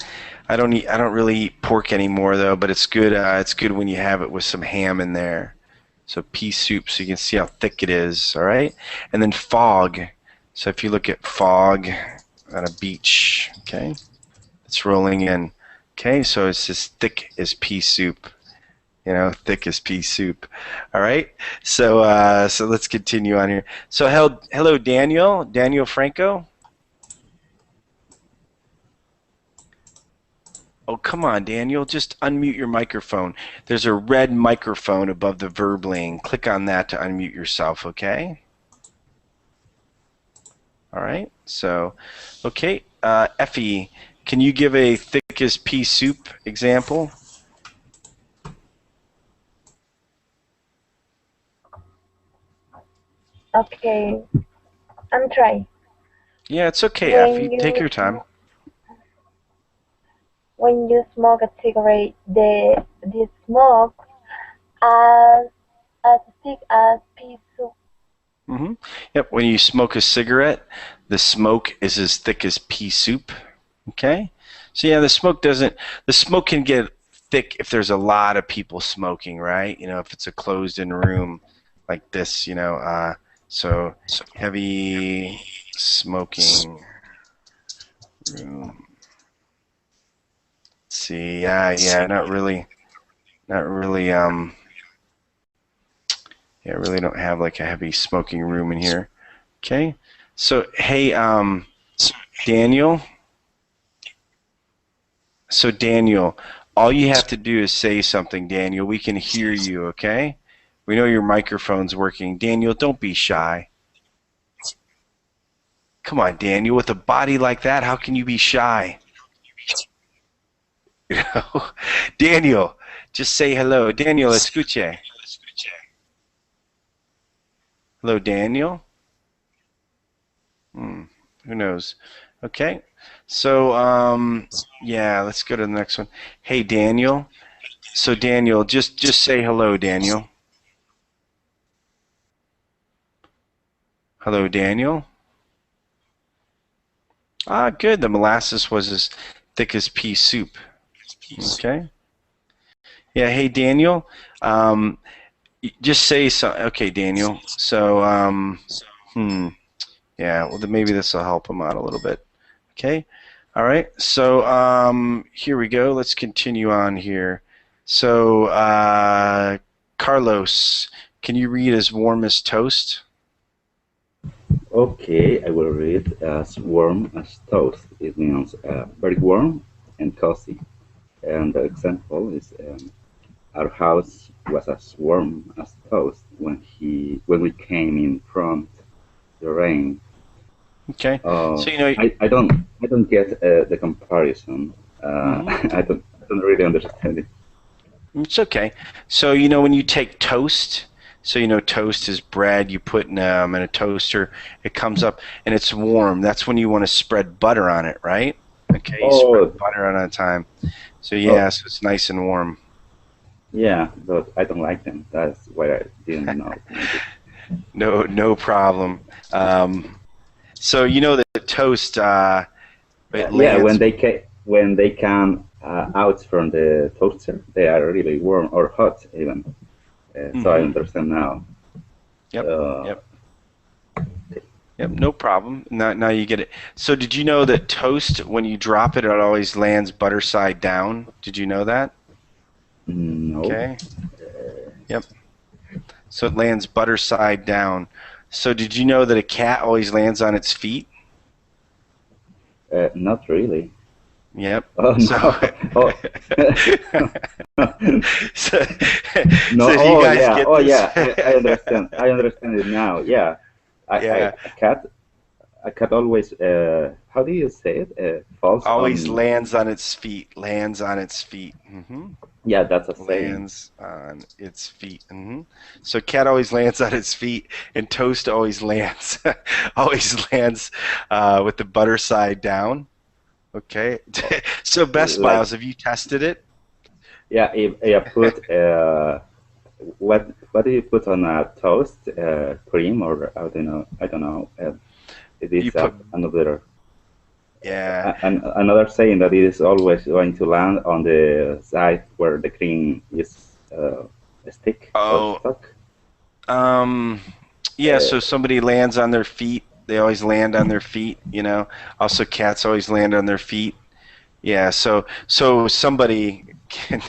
[SPEAKER 1] I don't really eat pork anymore though, but it's good. It's good when you have it with some ham in there. So pea soup, so you can see how thick it is. All right, and then fog. So if you look at fog on a beach, okay, it's rolling in. Okay, so it's as thick as pea soup. You know, thick as pea soup. All right. So so let's continue on here. So hello, Daniel Franco. Oh, come on, Daniel. Just unmute your microphone. There's a red microphone above the verb lane. Click on that to unmute yourself, okay? All right. So, okay. Effie, can you give a thick as pea soup example?
[SPEAKER 3] Okay, I'm trying.
[SPEAKER 1] Yeah, it's okay, Effie. Take your time.
[SPEAKER 3] When you smoke a cigarette, the smoke as thick as pea soup.
[SPEAKER 1] Mm-hmm. Yep. When you smoke a cigarette, the smoke is as thick as pea soup. Okay. So yeah, the smoke can get thick if there's a lot of people smoking, right? You know, if it's a closed-in room like this, you know. So heavy smoking room. Let's see, yeah, not really. Yeah, I really don't have like a heavy smoking room in here. Okay. So hey, Daniel. So Daniel, all you have to do is say something, Daniel. We can hear you, okay? We know your microphone's working. Daniel, don't be shy. Come on, Daniel, with a body like that, how can you be shy? You know? Daniel, just say hello. Daniel, escuche. Hello, Daniel. Who knows? Okay. So, yeah, let's go to the next one. Hey, Daniel. So, Daniel, just say hello, Daniel. Hello, Daniel. Ah, good. The molasses was as thick as pea soup. Okay. Yeah. Hey, Daniel. Just say so. Okay, Daniel. So, yeah. Well, then maybe this will help him out a little bit. Okay. All right. So, here we go. Let's continue on here. So, Carlos, can you read as warm as toast?
[SPEAKER 4] Okay, I will read as warm as toast. It means very warm and cozy. And the example is our house was as warm as toast when we came in from the rain.
[SPEAKER 1] Okay. So you know,
[SPEAKER 4] I don't get the comparison. I don't really understand it.
[SPEAKER 1] It's okay. So you know when you take toast. So you know toast is bread you put in a toaster. It comes up and it's warm. That's when you want to spread butter on it, right? Okay, you spread butter on a time. So yeah, so it's nice and warm.
[SPEAKER 4] Yeah, but I don't like them. That's why I didn't know.
[SPEAKER 1] No problem. So you know the toast.
[SPEAKER 4] Yeah, when they come out from the toaster, they are really warm or hot even. So I understand now.
[SPEAKER 1] Yep. Yep. Yep, no problem. Now you get it. So did you know that toast, when you drop it, it always lands butter side down? Did you know that?
[SPEAKER 4] No.
[SPEAKER 1] Okay. Yep. So it lands butter side down. So did you know that a cat always lands on its feet?
[SPEAKER 4] Not really.
[SPEAKER 1] Yep.
[SPEAKER 4] Oh no.
[SPEAKER 1] So,
[SPEAKER 4] Oh.
[SPEAKER 1] so,
[SPEAKER 4] No.
[SPEAKER 1] so do you guys get
[SPEAKER 4] Oh
[SPEAKER 1] this?
[SPEAKER 4] yeah. I understand. I understand it now. Yeah.
[SPEAKER 1] Yeah.
[SPEAKER 4] A cat always. How do you say it? Falls
[SPEAKER 1] Always
[SPEAKER 4] on.
[SPEAKER 1] lands on its feet. Lands on its feet.
[SPEAKER 4] Yeah, that's a saying.
[SPEAKER 1] Lands on its feet. So cat always lands on its feet, and toast always lands with the butter side down. Okay. So Best
[SPEAKER 4] Like,
[SPEAKER 1] Miles, have you tested it?
[SPEAKER 4] yeah, if I put what do you put on a toast? Cream or I don't know. It
[SPEAKER 1] You
[SPEAKER 4] is
[SPEAKER 1] put
[SPEAKER 4] another
[SPEAKER 1] yeah.
[SPEAKER 4] another saying that it is always going to land on the side where the cream is stick or
[SPEAKER 1] Oh,
[SPEAKER 4] stuck.
[SPEAKER 1] yeah. So somebody lands on their feet. They always land on their feet. Also, cats always land on their feet. Yeah. So somebody can.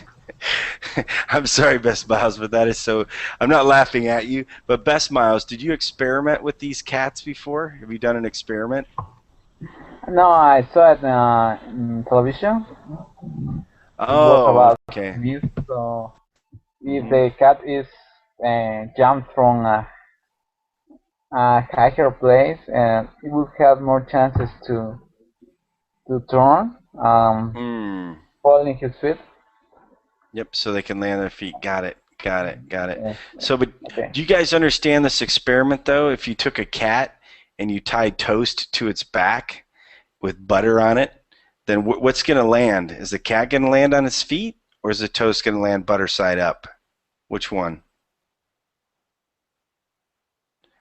[SPEAKER 1] I'm sorry, Best Miles, but that is so. I'm not laughing at you, but Best Miles, did you experiment with these cats before? Have you done an experiment?
[SPEAKER 6] No, I saw it in television. It was
[SPEAKER 1] Oh,
[SPEAKER 6] about
[SPEAKER 1] okay.
[SPEAKER 6] this. So if the cat is jumped from a higher place, it will have more chances to turn, falling his feet.
[SPEAKER 1] Yep, so they can land on their feet. Got it.
[SPEAKER 6] Yes.
[SPEAKER 1] So, but
[SPEAKER 6] Okay.
[SPEAKER 1] do you guys understand this experiment, though? If you took a cat and you tied toast to its back with butter on it, then what's going to land? Is the cat going to land on its feet, or is the toast going to land butter side up? Which one?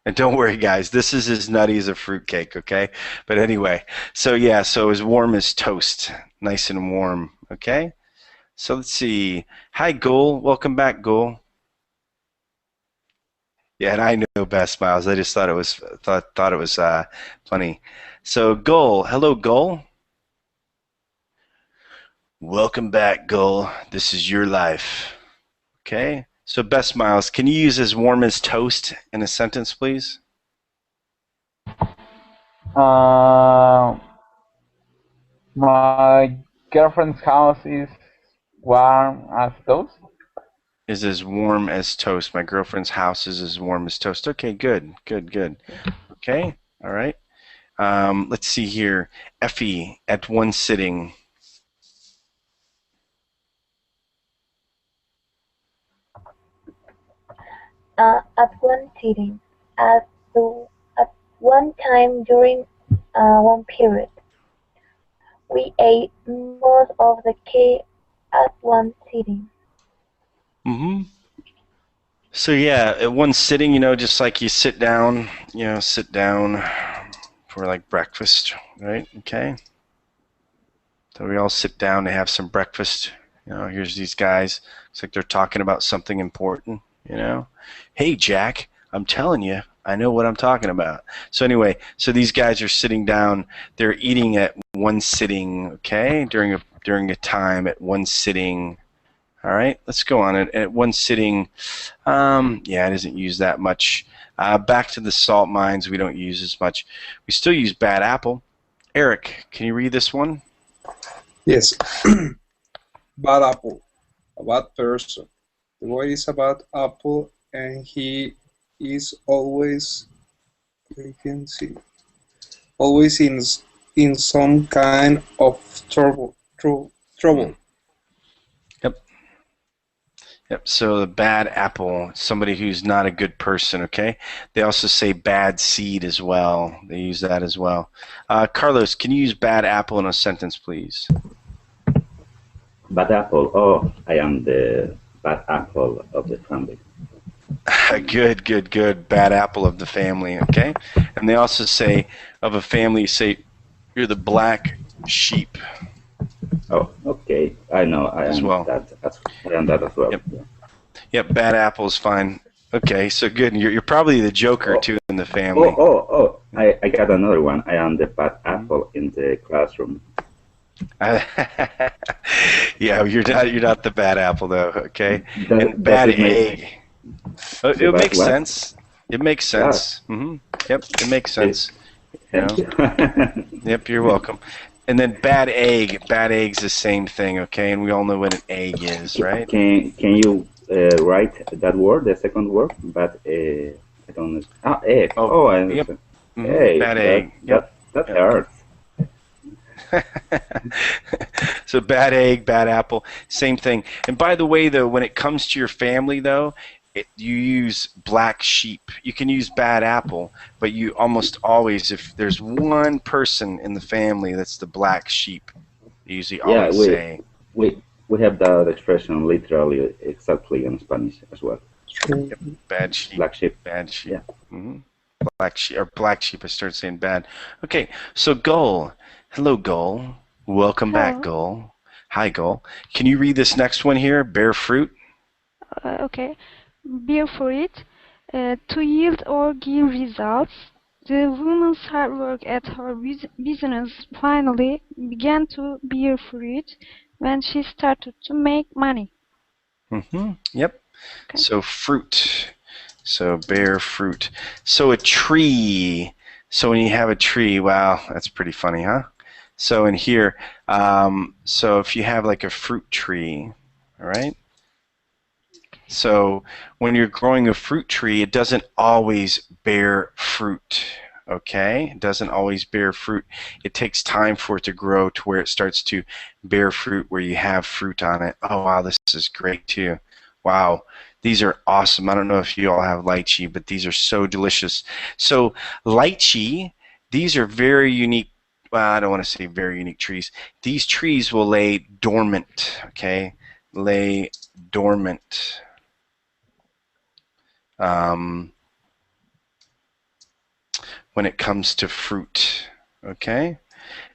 [SPEAKER 1] And don't worry, guys, this is as nutty as a fruitcake, okay? But anyway, so yeah, so as warm as toast, nice and warm, okay? So let's see. Hi, Gul. Welcome back, Gul. Yeah, and I know Best Miles. I just thought it was funny. So Gul, hello, Gul. Welcome back, Gul. This is your life. Okay. So Best Miles, can you use as warm as toast in a sentence, please?
[SPEAKER 6] My girlfriend's house is warm as toast.
[SPEAKER 1] Is as warm as toast. My girlfriend's house is as warm as toast. Okay, good. Okay, all right. Let's see here. Effie, at one sitting.
[SPEAKER 3] At one sitting, at, at one time during one period. We ate most of the cake at one sitting.
[SPEAKER 1] So yeah, at one sitting, just like you sit down for like breakfast, right? Okay. So we all sit down to have some breakfast. Here's these guys. It's like they're talking about something important, Hey, Jack, I'm telling you, I know what I'm talking about. So anyway, so these guys are sitting down. They're eating at one sitting, okay? During a time at one sitting. All right, let's go on. At one sitting, yeah, it isn't used that much. Back to the salt mines, we don't use as much. We still use bad apple. Eric, can you read this one?
[SPEAKER 2] Yes. Bad apple, a bad person. The boy is a bad apple, and he is always, you can see, always in some kind of trouble.
[SPEAKER 1] Yep, so the bad apple, somebody who's not a good person, okay? They also say bad seed as well. They use that as well. Carlos, can you use bad apple in a sentence, please?
[SPEAKER 4] Bad apple. Oh, I am the bad apple of the family.
[SPEAKER 1] Good. Bad apple of the family, okay? And they also say, of a family, say, you're the black sheep.
[SPEAKER 4] Oh, okay. I know. I am that as well.
[SPEAKER 1] Yep, bad apple is fine. Okay, so good. You're probably the joker too in the family.
[SPEAKER 4] I got another one. I am the bad apple in the classroom.
[SPEAKER 1] Yeah, you're not the bad apple though, okay? And
[SPEAKER 4] Does
[SPEAKER 1] bad
[SPEAKER 4] it make
[SPEAKER 1] egg.
[SPEAKER 4] the
[SPEAKER 1] It
[SPEAKER 4] bad
[SPEAKER 1] makes
[SPEAKER 4] what?
[SPEAKER 1] sense. It makes
[SPEAKER 4] Yeah.
[SPEAKER 1] sense. Yep, it makes sense.
[SPEAKER 4] Thank you.
[SPEAKER 1] Yep, you're welcome. And then bad egg. Bad egg's the same thing, okay? And we all know what an egg is, right?
[SPEAKER 4] Can you write that word, the second word? But I don't understand. Ah, egg. Oh, I understand.
[SPEAKER 1] Yep.
[SPEAKER 4] Hey,
[SPEAKER 1] Bad egg.
[SPEAKER 4] That hurts.
[SPEAKER 1] So bad egg, bad apple, same thing. And by the way, though, when it comes to your family, though, you use black sheep. You can use bad apple, but you almost always, if there's one person in the family that's the black sheep, you usually always say.
[SPEAKER 4] We have that expression literally, exactly in Spanish as well.
[SPEAKER 1] Yep, bad sheep.
[SPEAKER 4] Black sheep.
[SPEAKER 1] Bad sheep.
[SPEAKER 4] Yeah.
[SPEAKER 1] Black sheep or black sheep. I started saying bad. Okay, so Gull. Hello, Gull. Welcome back, Gull. Hi, Gull. Can you read this next one here? Bear fruit.
[SPEAKER 9] Okay. Bear fruit. To yield or give results, the woman's hard work at her business finally began to bear fruit when she started to make money.
[SPEAKER 1] Yep. Okay. So fruit. So bear fruit. So a tree. So when you have a tree, wow, that's pretty funny, huh? So in here, so if you have like a fruit tree, all right? So when you're growing a fruit tree, it doesn't always bear fruit, okay? It doesn't always bear fruit. It takes time for it to grow to where it starts to bear fruit, where you have fruit on it. Oh, wow, this is great too. Wow, these are awesome. I don't know if you all have lychee, but these are so delicious. So lychee, these are very unique. Well, I don't want to say very unique trees. These trees will lay dormant, okay? Lay dormant. When it comes to fruit, okay?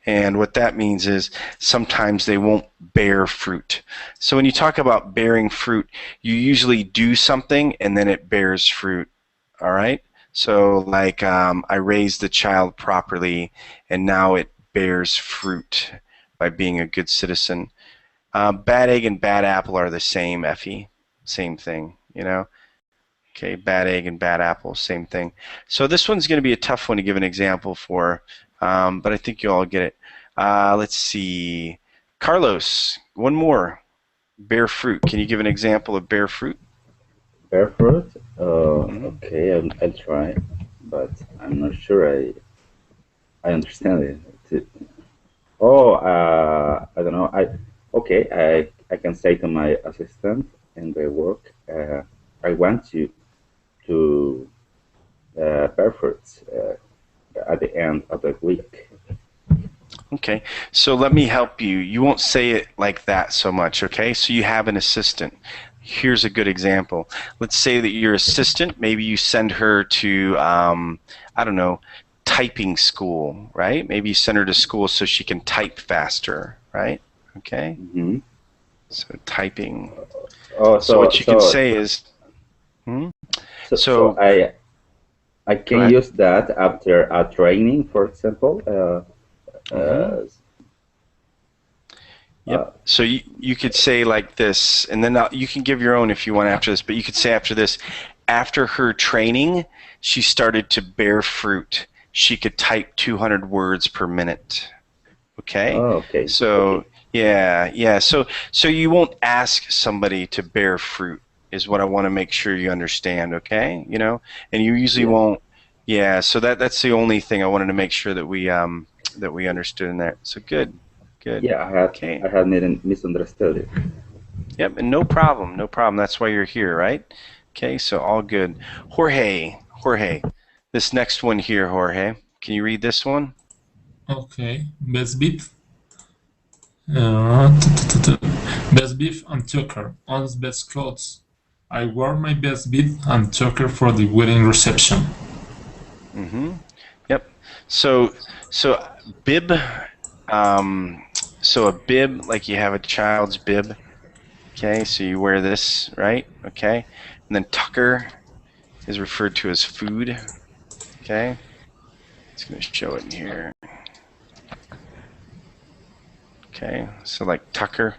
[SPEAKER 1] And what that means is sometimes they won't bear fruit. So when you talk about bearing fruit, you usually do something and then it bears fruit, all right? So like I raised the child properly and now it bears fruit by being a good citizen. Bad egg and bad apple are the same, Effie. Same thing, you know? Okay, bad egg and bad apple, same thing. So this one's going to be a tough one to give an example for, but I think you all get it. Let's see. Carlos, one more. Bear fruit. Can you give an example of bear fruit?
[SPEAKER 4] Bear fruit? Okay, I'll try, but I'm not sure I understand it. Oh, I don't know. I can say to my assistant in the work, I want you to bear fruits at the end of the week.
[SPEAKER 1] Okay, so let me help you. You won't say it like that so much, okay? So you have an assistant. Here's a good example. Let's say that your assistant, maybe you send her to, I don't know, typing school, right? Maybe you send her to school so she can type faster, right? Okay? So typing. So what you can say is,
[SPEAKER 4] So I can use that after a training, for example.
[SPEAKER 1] Yep. So you could say like this, and then you can give your own if you want after this, but you could say after this, after her training, she started to bear fruit. She could type 200 words per minute. Okay?
[SPEAKER 4] Oh, okay.
[SPEAKER 1] So, yeah. So you won't ask somebody to bear fruit is what I want to make sure you understand, okay? You know? And you usually won't. Yeah, so that's the only thing I wanted to make sure that we understood in there. So good.
[SPEAKER 4] Yeah, I had misunderstood it.
[SPEAKER 1] Yep, and no problem. That's why you're here, right? Okay, so all good. Jorge, this next one here, Jorge. Can you read this one?
[SPEAKER 7] Okay, best beef. Best beef and choker, owns best clothes. I wore my best beef and choker for the wedding reception.
[SPEAKER 1] Yep. So bib. So a bib, like you have a child's bib. Okay, so you wear this, right? Okay, and then tucker is referred to as food. Okay. It's going to show it in here. Okay, so like tucker.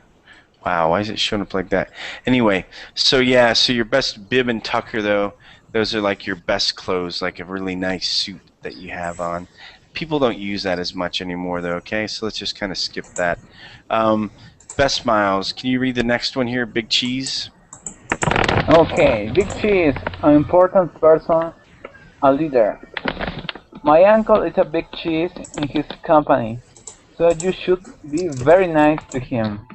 [SPEAKER 1] Wow, why is it showing up like that? Anyway, so yeah, so your best bib and tucker, though, those are like your best clothes, like a really nice suit that you have on. People don't use that as much anymore, though, okay? So let's just kind of skip that. Best Miles, can you read the next one here, Big Cheese?
[SPEAKER 6] Okay, Big Cheese, an important person, a leader. My uncle is a big cheese in his company, so you should be very nice to him.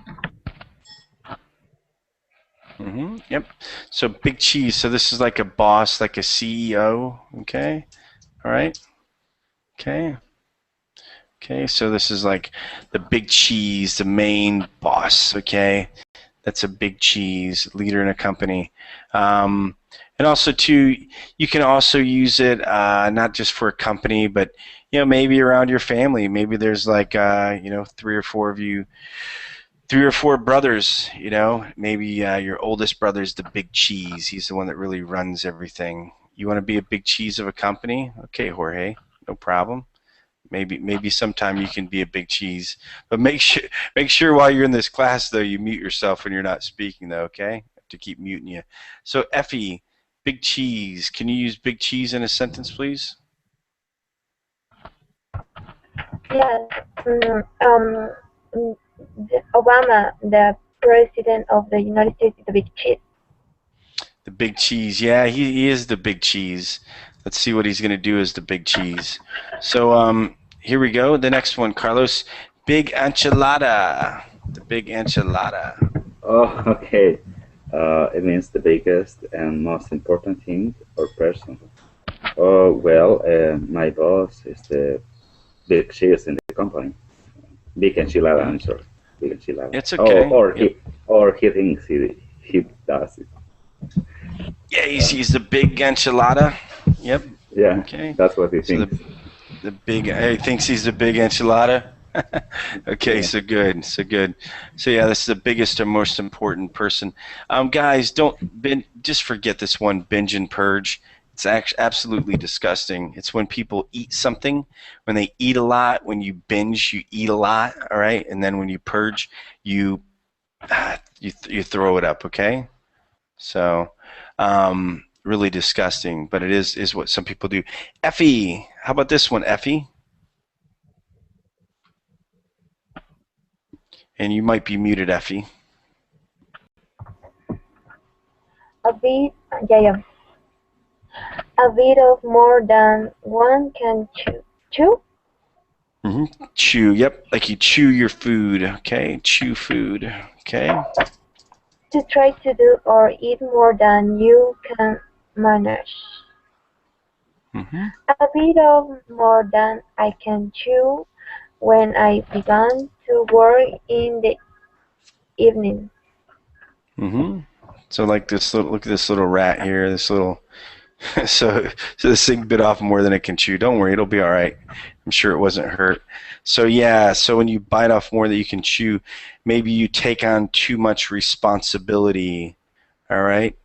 [SPEAKER 1] Yep. So Big Cheese. So this is like a boss, like a CEO. Okay. All right. Okay. Okay. So this is like the Big Cheese, the main boss. Okay. That's a big cheese, leader in a company. And also too, you can also use it not just for a company, but maybe around your family. Maybe there's like 3 or 4 of you. 3 or 4 brothers, maybe your oldest brother's the big cheese. He's the one that really runs everything. You want to be a big cheese of a company? Okay, Jorge, no problem. Maybe sometime you can be a big cheese, but make sure while you're in this class though you mute yourself when you're not speaking though. Okay, I have to keep muting you. So Effie, big cheese. Can you use big cheese in a sentence, please?
[SPEAKER 3] Yes. Obama, the president of the United States, is the big cheese.
[SPEAKER 1] The big cheese. Yeah, he is the big cheese. Let's see what he's going to do as the big cheese. So here we go. The next one, Carlos. Big enchilada. The big enchilada.
[SPEAKER 4] Oh, okay. It means the biggest and most important thing or person. Oh, well, my boss is the big cheese in the company. Big enchilada, I'm sorry. Big enchilada.
[SPEAKER 1] It's okay.
[SPEAKER 4] Or he thinks he does it.
[SPEAKER 1] Yeah, he's the big enchilada. Yep.
[SPEAKER 4] Yeah.
[SPEAKER 1] Okay.
[SPEAKER 4] That's what he thinks.
[SPEAKER 1] The big. He thinks he's the big enchilada. Okay. Yeah. So good. So yeah, this is the biggest or most important person. Guys, just forget this one. Binge and purge. It's absolutely disgusting. It's when people eat something, when they eat a lot. When you binge, you eat a lot. All right, and then when you purge, you throw it up. Okay. So, really disgusting, but it is what some people do. Effie, how about this one, Effie? And you might be muted, Effie.
[SPEAKER 3] A bit of more than one can chew.
[SPEAKER 1] Chew. Yep, like you chew your food. Okay, chew food. Okay.
[SPEAKER 3] To try to do or eat more than you can manage. A bit of more than I can chew when I began to work in the evening.
[SPEAKER 1] So like this little, look at this little rat here. This little, so this thing bit off more than it can chew. Don't worry, it'll be all right. I'm sure it wasn't hurt. So yeah, so when you bite off more than you can chew, maybe you take on too much responsibility. All right.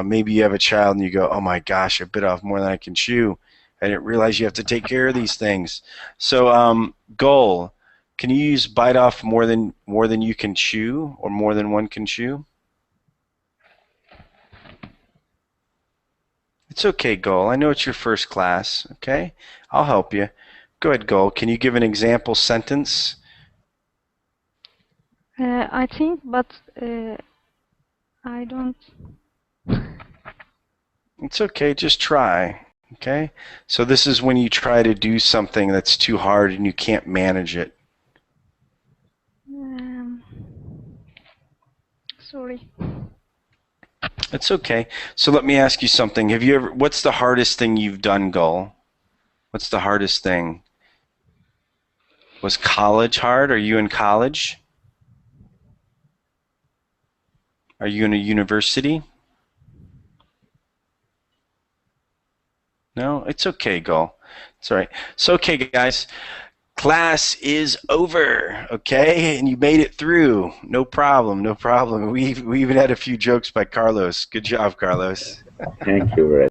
[SPEAKER 1] Maybe you have a child and you go, oh my gosh, I bit off more than I can chew. I didn't realize you have to take care of these things. So goal, can you use bite off more than you can chew or more than one can chew? It's okay, Goal. I know it's your first class, okay? I'll help you. Go ahead, Goal. Can you give an example sentence?
[SPEAKER 9] I think, but I don't.
[SPEAKER 1] It's okay. Just try, okay? So this is when you try to do something that's too hard and you can't manage it.
[SPEAKER 9] Sorry.
[SPEAKER 1] It's okay. So let me ask you something. What's the hardest thing you've done, Gull? What's the hardest thing? Was college hard? Are you in college? Are you in a university? No? It's okay, Gull. It's all right. So, okay, guys. Class is over, okay? And you made it through. No problem, no problem. We even had a few jokes by Carlos. Good job, Carlos.
[SPEAKER 4] Thank you, Bret.